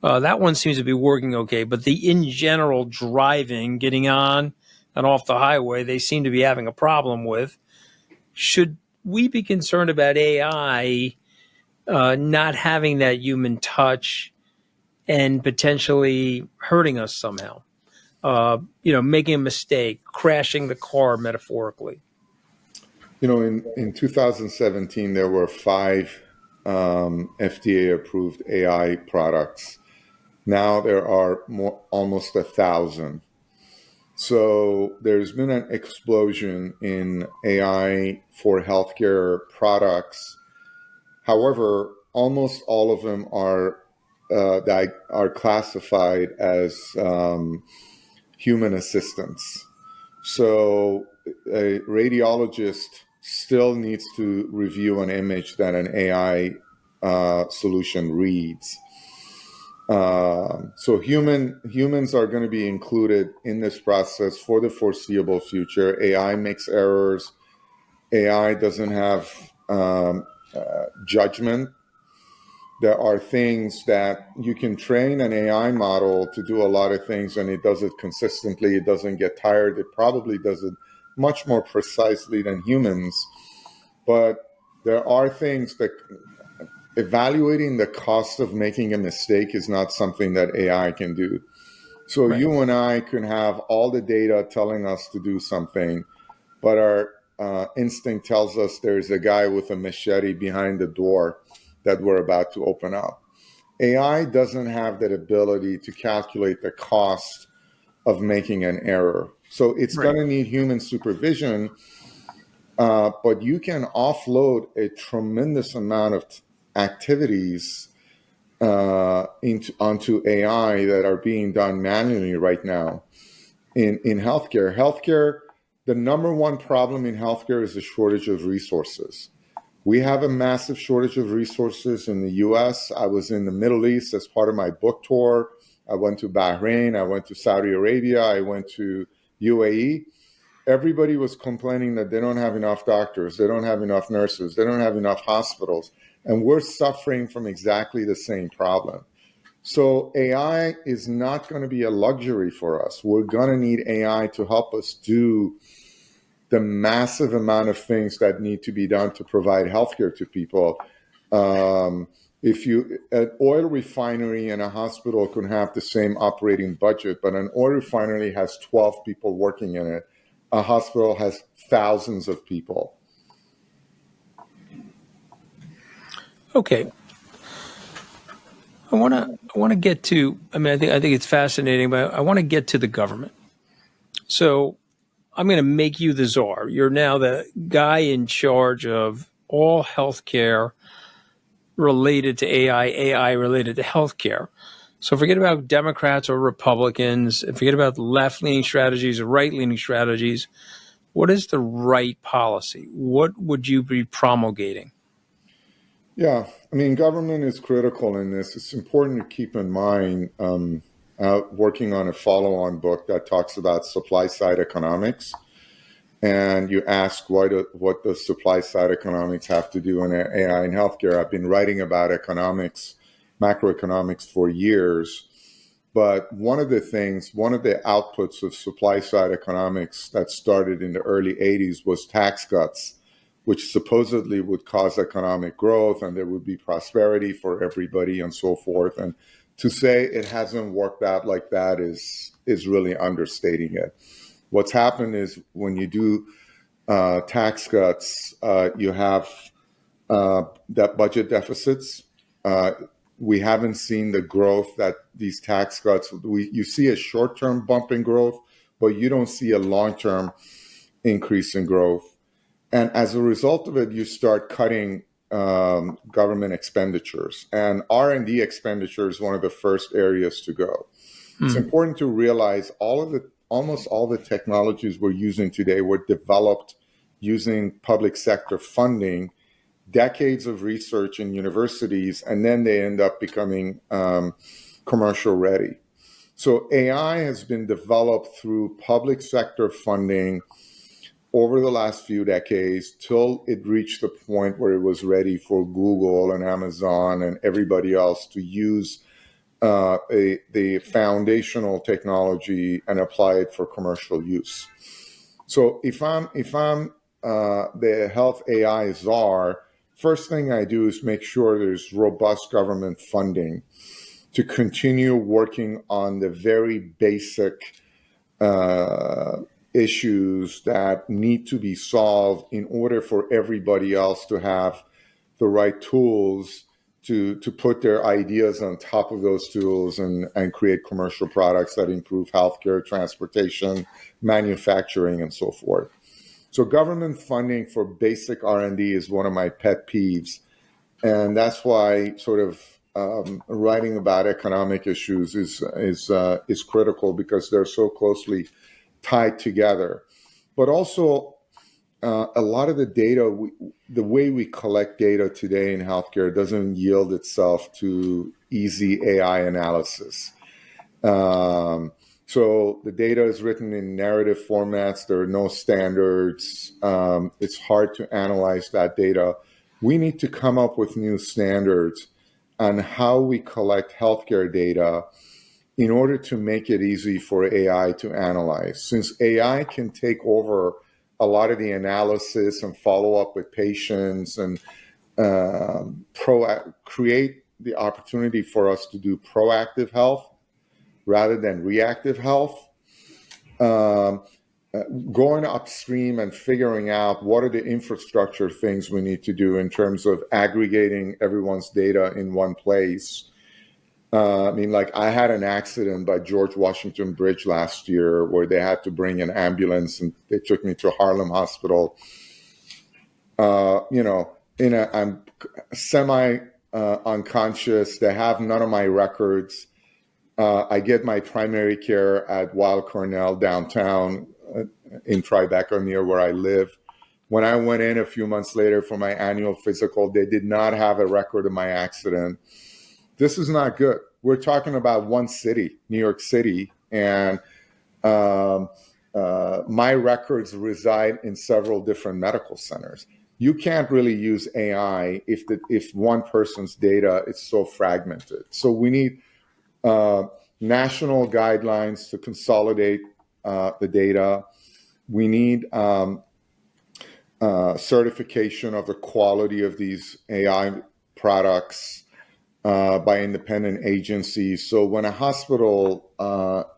That one seems to be working okay. But in general, driving, getting on and off the highway, they seem to be having a problem with. Should we be concerned about AI not having that human touch and potentially hurting us somehow? Making a mistake, crashing the car metaphorically. In 2017, there were 5 FDA-approved AI products. Now there are almost 1,000. So there's been an explosion in AI for healthcare products. However, almost all of them are classified as human assistants. So a radiologist still needs to review an image that an AI solution reads. So humans are going to be included in this process for the foreseeable future. AI makes errors. AI doesn't have judgment. There are things that you can train an AI model to do a lot of things, and it does it consistently. It doesn't get tired. It probably does it much more precisely than humans. But there are things that evaluating the cost of making a mistake is not something that AI can do. So right. You and I can have all the data telling us to do something, but our instinct tells us there's a guy with a machete behind the door that we're about to open up. AI doesn't have that ability to calculate the cost of making an error. So it's Right. going to need human supervision, but you can offload a tremendous amount of activities onto AI that are being done manually right now in healthcare. Healthcare, the number one problem in healthcare is the shortage of resources. We have a massive shortage of resources in the US. I was in the Middle East as part of my book tour. I went to Bahrain, I went to Saudi Arabia, I went to UAE. Everybody was complaining that they don't have enough doctors, they don't have enough nurses, they don't have enough hospitals. And we're suffering from exactly the same problem. So AI is not going to be a luxury for us. We're going to need AI to help us do the massive amount of things that need to be done to provide healthcare to people. If an oil refinery and a hospital can have the same operating budget, but an oil refinery has 12 people working in it, a hospital has thousands of people. Okay. I want to get to. I mean, I think it's fascinating, but I want to get to the government. So I'm going to make you the czar. You're now the guy in charge of all healthcare related to AI, AI related to healthcare. So forget about Democrats or Republicans, and forget about left-leaning strategies or right-leaning strategies. What is the right policy? What would you be promulgating? Yeah, I mean, government is critical in this. It's important to keep in mind, working on a follow-on book that talks about supply-side economics. And you ask what does supply-side economics have to do in AI and healthcare? I've been writing about economics, macroeconomics for years. But one of the outputs of supply-side economics that started in the early 80s was tax cuts, which supposedly would cause economic growth and there would be prosperity for everybody and so forth. And to say it hasn't worked out like that is really understating it. What's happened is when you do tax cuts, you have that budget deficits. We haven't seen the growth that these tax cuts, you see a short-term bump in growth, but you don't see a long-term increase in growth. And as a result of it, you start cutting government expenditures. And R&D expenditure is one of the first areas to go. It's important to realize almost all the technologies we're using today were developed using public sector funding, decades of research in universities, and then they end up becoming commercial ready. So AI has been developed through public sector funding over the last few decades till it reached the point where it was ready for Google and Amazon and everybody else to use the foundational technology and apply it for commercial use. So if I'm the health AI czar, first thing I do is make sure there's robust government funding to continue working on the very basic issues that need to be solved in order for everybody else to have the right tools to put their ideas on top of those tools and create commercial products that improve healthcare, transportation, manufacturing, and so forth. So government funding for basic R&D is one of my pet peeves. And that's why sort of writing about economic issues is critical, because they're so closely tied together. But also, a lot of the data, the way we collect data today in healthcare doesn't yield itself to easy AI analysis. So the data is written in narrative formats. There are no standards. It's hard to analyze that data. We need to come up with new standards on how we collect healthcare data in order to make it easy for AI to analyze. Since AI can take over a lot of the analysis and follow up with patients and create the opportunity for us to do proactive health rather than reactive health, going upstream and figuring out what are the infrastructure things we need to do in terms of aggregating everyone's data in one place, I mean, like I had an accident by George Washington Bridge last year where they had to bring an ambulance and they took me to Harlem Hospital. I'm semi unconscious. They have none of my records. I get my primary care at Weill Cornell downtown in Tribeca, near where I live. When I went in a few months later for my annual physical, they did not have a record of my accident. This is not good. We're talking about one city, New York City, and my records reside in several different medical centers. You can't really use AI if one person's data is so fragmented. So we need national guidelines to consolidate the data. We need certification of the quality of these AI products by independent agencies. So when a hospital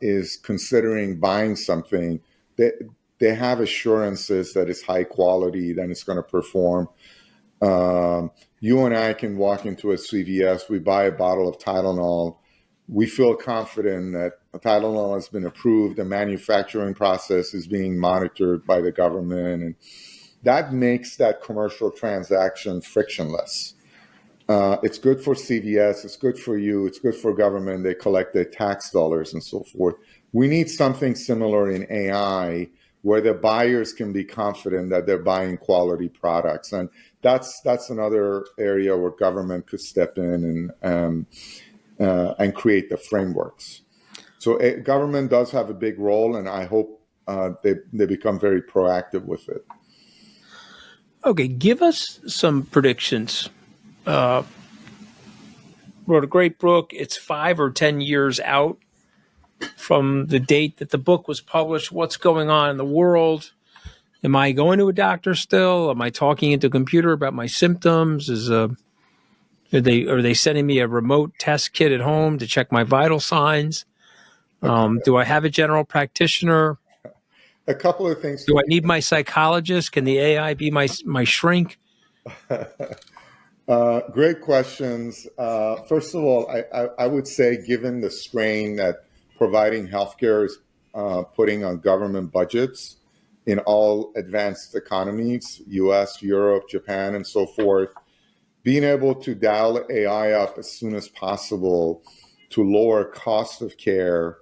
is considering buying something, they have assurances that it's high quality, that it's going to perform. You and I can walk into a CVS, we buy a bottle of Tylenol. We feel confident that Tylenol has been approved, the manufacturing process is being monitored by the government, and that makes that commercial transaction frictionless. It's good for CVS, it's good for you, it's good for government, they collect their tax dollars and so forth. We need something similar in AI where the buyers can be confident that they're buying quality products. And that's another area where government could step in and create the frameworks. So government does have a big role, and I hope they become very proactive with it. Okay, give us some predictions. Wrote a great book. It's 5 or 10 years out from the date that the book was published. What's going on in the world? Am I going to a doctor still? Am I talking into a computer about my symptoms? Are they sending me a remote test kit at home to check my vital signs? Do I have a general practitioner? A couple of things. Do I need my psychologist? Can the AI be my shrink? Great questions. First of all, I would say, given the strain that providing healthcare is putting on government budgets in all advanced economies, US, Europe, Japan, and so forth, being able to dial AI up as soon as possible to lower cost of care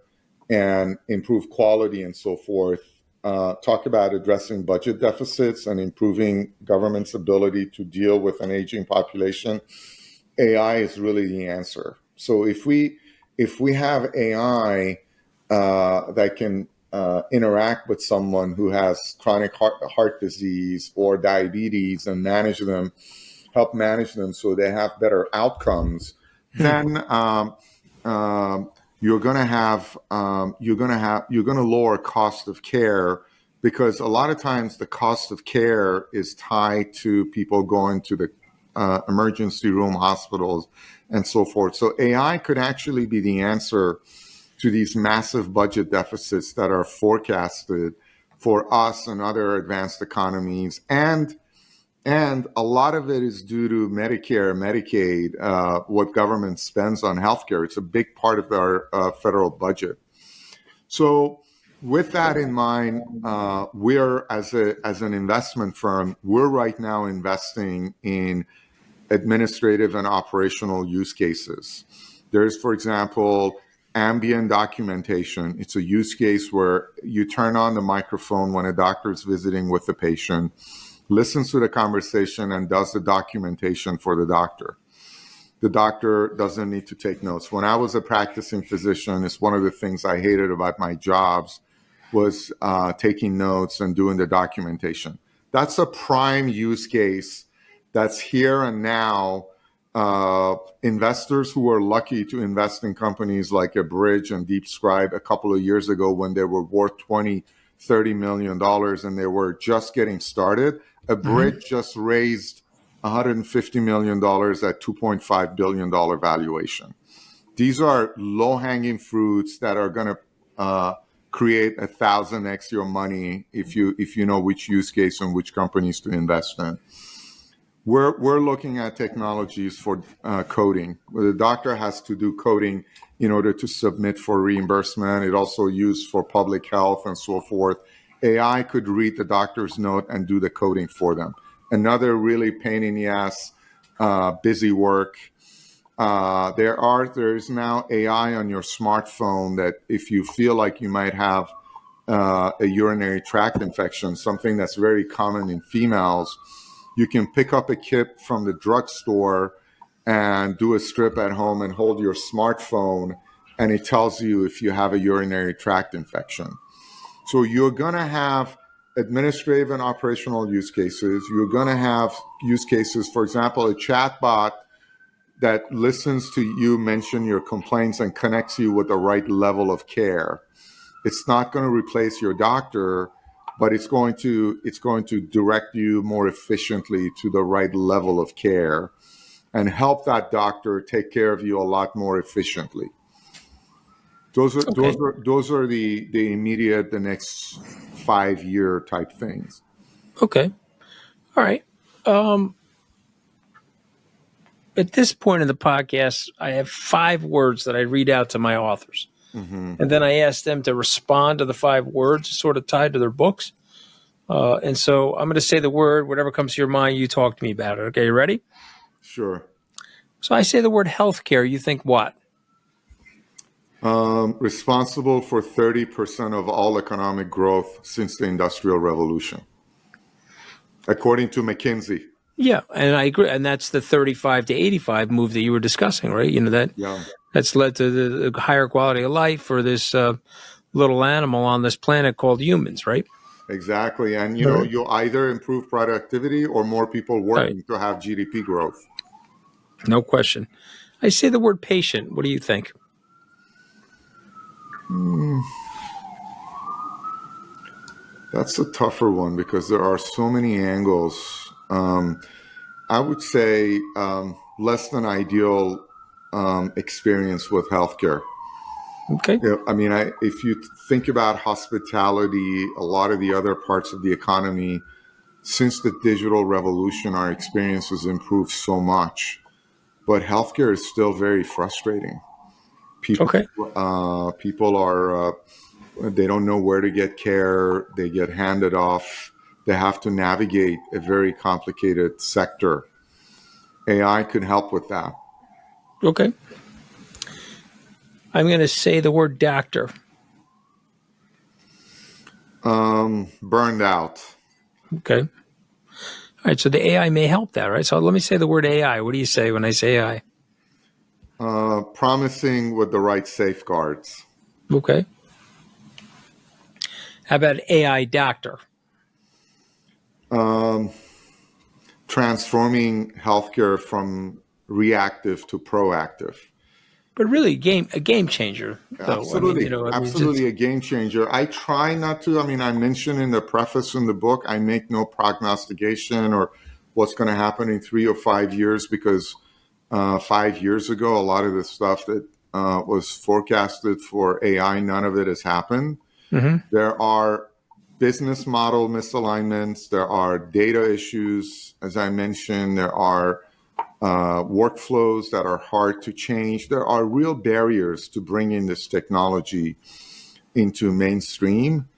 and improve quality and so forth. Talk about addressing budget deficits and improving government's ability to deal with an aging population. AI is really the answer. So if we have AI that can interact with someone who has chronic heart disease or diabetes and help manage them so they have better outcomes, then you're going to lower cost of care, because a lot of times the cost of care is tied to people going to the emergency room, hospitals, and so forth. So AI could actually be the answer to these massive budget deficits that are forecasted for us and other advanced economies. And a lot of it is due to Medicare, Medicaid, what government spends on healthcare. It's a big part of our federal budget. So with that in mind, we're, as an investment firm, we're right now investing in administrative and operational use cases. There's, for example, ambient documentation. It's a use case where you turn on the microphone when a doctor is visiting with the patient, listens to the conversation, and does the documentation for the doctor. The doctor doesn't need to take notes. When I was a practicing physician, it's one of the things I hated about my jobs was taking notes and doing the documentation. That's a prime use case that's here and now. Investors who were lucky to invest in companies like a Bridge and DeepScribe a couple of years ago when they were worth $20-30 million and they were just getting started. A Bridge just raised $150 million at $2.5 billion valuation. These are low-hanging fruits that are going to create 1,000x your money if you know which use case and which companies to invest in. We're looking at technologies for coding. The doctor has to do coding in order to submit for reimbursement. It also used for public health and so forth. AI could read the doctor's note and do the coding for them. Another really pain in the ass, busy work. There is now AI on your smartphone that if you feel like you might have a urinary tract infection, something that's very common in females, you can pick up a kit from the drugstore and do a strip at home and hold your smartphone, and it tells you if you have a urinary tract infection. So you're going to have administrative and operational use cases. You're going to have use cases, for example, a chatbot that listens to you mention your complaints and connects you with the right level of care. It's not going to replace your doctor, but it's going to direct you more efficiently to the right level of care and help that doctor take care of you a lot more efficiently. Those are the immediate, the next 5-year type things. Okay. All right. At this point in the podcast, I have 5 words that I read out to my authors. Mm-hmm. And then I ask them to respond to the 5 words sort of tied to their books. And so I'm going to say the word, whatever comes to your mind, you talk to me about it. Okay, you ready? Sure. So I say the word healthcare. You think what? Responsible for 30% of all economic growth since the Industrial Revolution, according to McKinsey. Yeah, and I agree. And that's the 35 to 85 move that you were discussing, right? You know, that's led to the higher quality of life for this little animal on this planet called humans, right? Exactly. And, you know, you'll either improve productivity or more people working to have GDP growth. No question. I say the word patient. What do you think? That's a tougher one because there are so many angles. I would say less than ideal experience with healthcare. Okay. I mean, if you think about hospitality, a lot of the other parts of the economy, since the digital revolution, our experience has improved so much. But healthcare is still very frustrating. People are, they don't know where to get care. They get handed off. They have to navigate a very complicated sector. AI could help with that. Okay. I'm going to say the word doctor. Burned out. Okay. All right. So the AI may help that, right? So let me say the word AI. What do you say when I say AI? Promising with the right safeguards. Okay. How about AI doctor? Transforming healthcare from reactive to proactive. But really, a game changer. Though. Absolutely, I mean, absolutely a game changer. I try not to. I mean, I mentioned in the preface in the book, I make no prognostication or what's going to happen in 3 or 5 years because 5 years ago, a lot of the stuff that was forecasted for AI, none of it has happened. Mm-hmm. There are business model misalignments. There are data issues, as I mentioned. There are workflows that are hard to change. There are real barriers to bringing this technology into mainstream.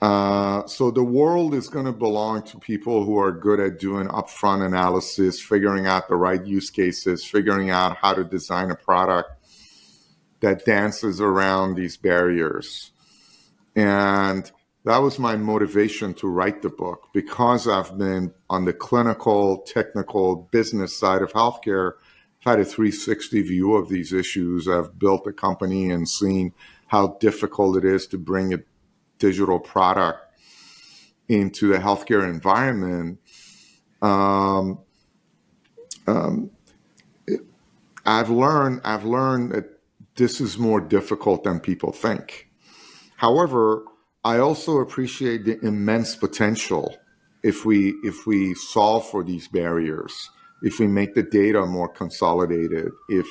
So the world is going to belong to people who are good at doing upfront analysis, figuring out the right use cases, figuring out how to design a product that dances around these barriers. And that was my motivation to write the book, because I've been on the clinical, technical, business side of healthcare. I've had a 360 view of these issues. I've built a company and seen how difficult it is to bring a digital product into the healthcare environment. I've learned that this is more difficult than people think. However, I also appreciate the immense potential if we solve for these barriers, if we make the data more consolidated, if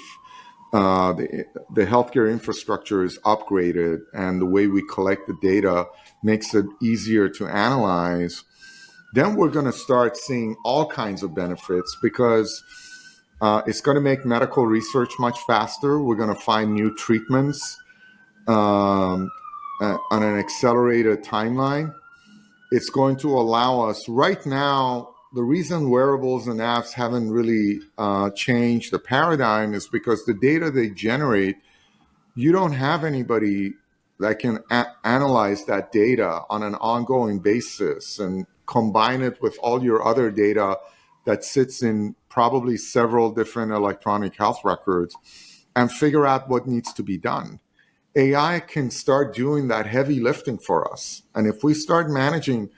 the healthcare infrastructure is upgraded and the way we collect the data makes it easier to analyze, then we're going to start seeing all kinds of benefits, because it's going to make medical research much faster. We're going to find new treatments on an accelerated timeline. It's going to allow us, right now, the reason wearables and apps haven't really changed the paradigm is because the data they generate, you don't have anybody that can analyze that data on an ongoing basis and combine it with all your other data that sits in probably several different electronic health records and figure out what needs to be done. AI can start doing that heavy lifting for us. And if we start managing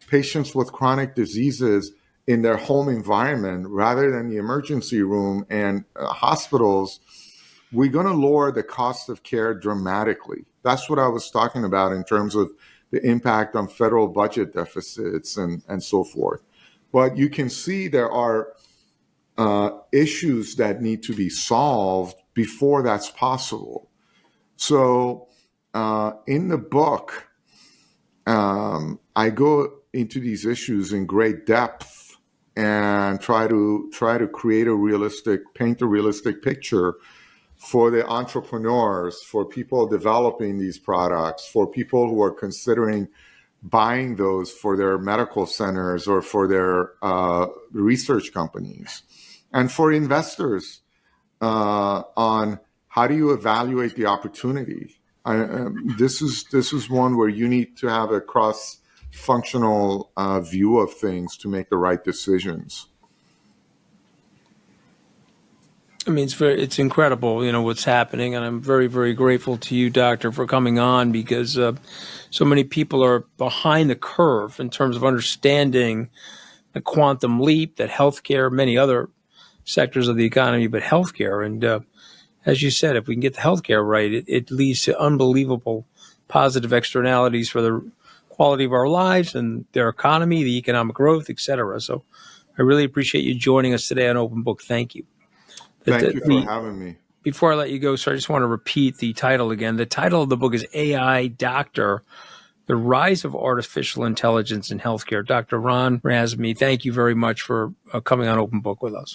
patients with chronic diseases in their home environment rather than the emergency room and hospitals, we're going to lower the cost of care dramatically. That's what I was talking about in terms of the impact on federal budget deficits and so forth. But you can see there are issues that need to be solved before that's possible. So in the book, I go into these issues in great depth and try to paint a realistic picture for the entrepreneurs, for people developing these products, for people who are considering buying those for their medical centers or for their research companies, and for investors on how do you evaluate the opportunity. This is one where you need to have a cross-functional view of things to make the right decisions. I mean, it's incredible, what's happening, and I'm very, very grateful to you, Doctor, for coming on, because so many people are behind the curve in terms of understanding the quantum leap that healthcare, many other sectors of the economy, but healthcare, and as you said, if we can get the healthcare right, it leads to unbelievable positive externalities for the quality of our lives and their economy, the economic growth, et cetera. So I really appreciate you joining us today on Open Book. Thank you. Thank you for having me. Before I let you go, sir, I just want to repeat the title again. The title of the book is AI Doctor, The Rise of Artificial Intelligence in Healthcare. Dr. Ron Razmi, thank you very much for coming on Open Book with us.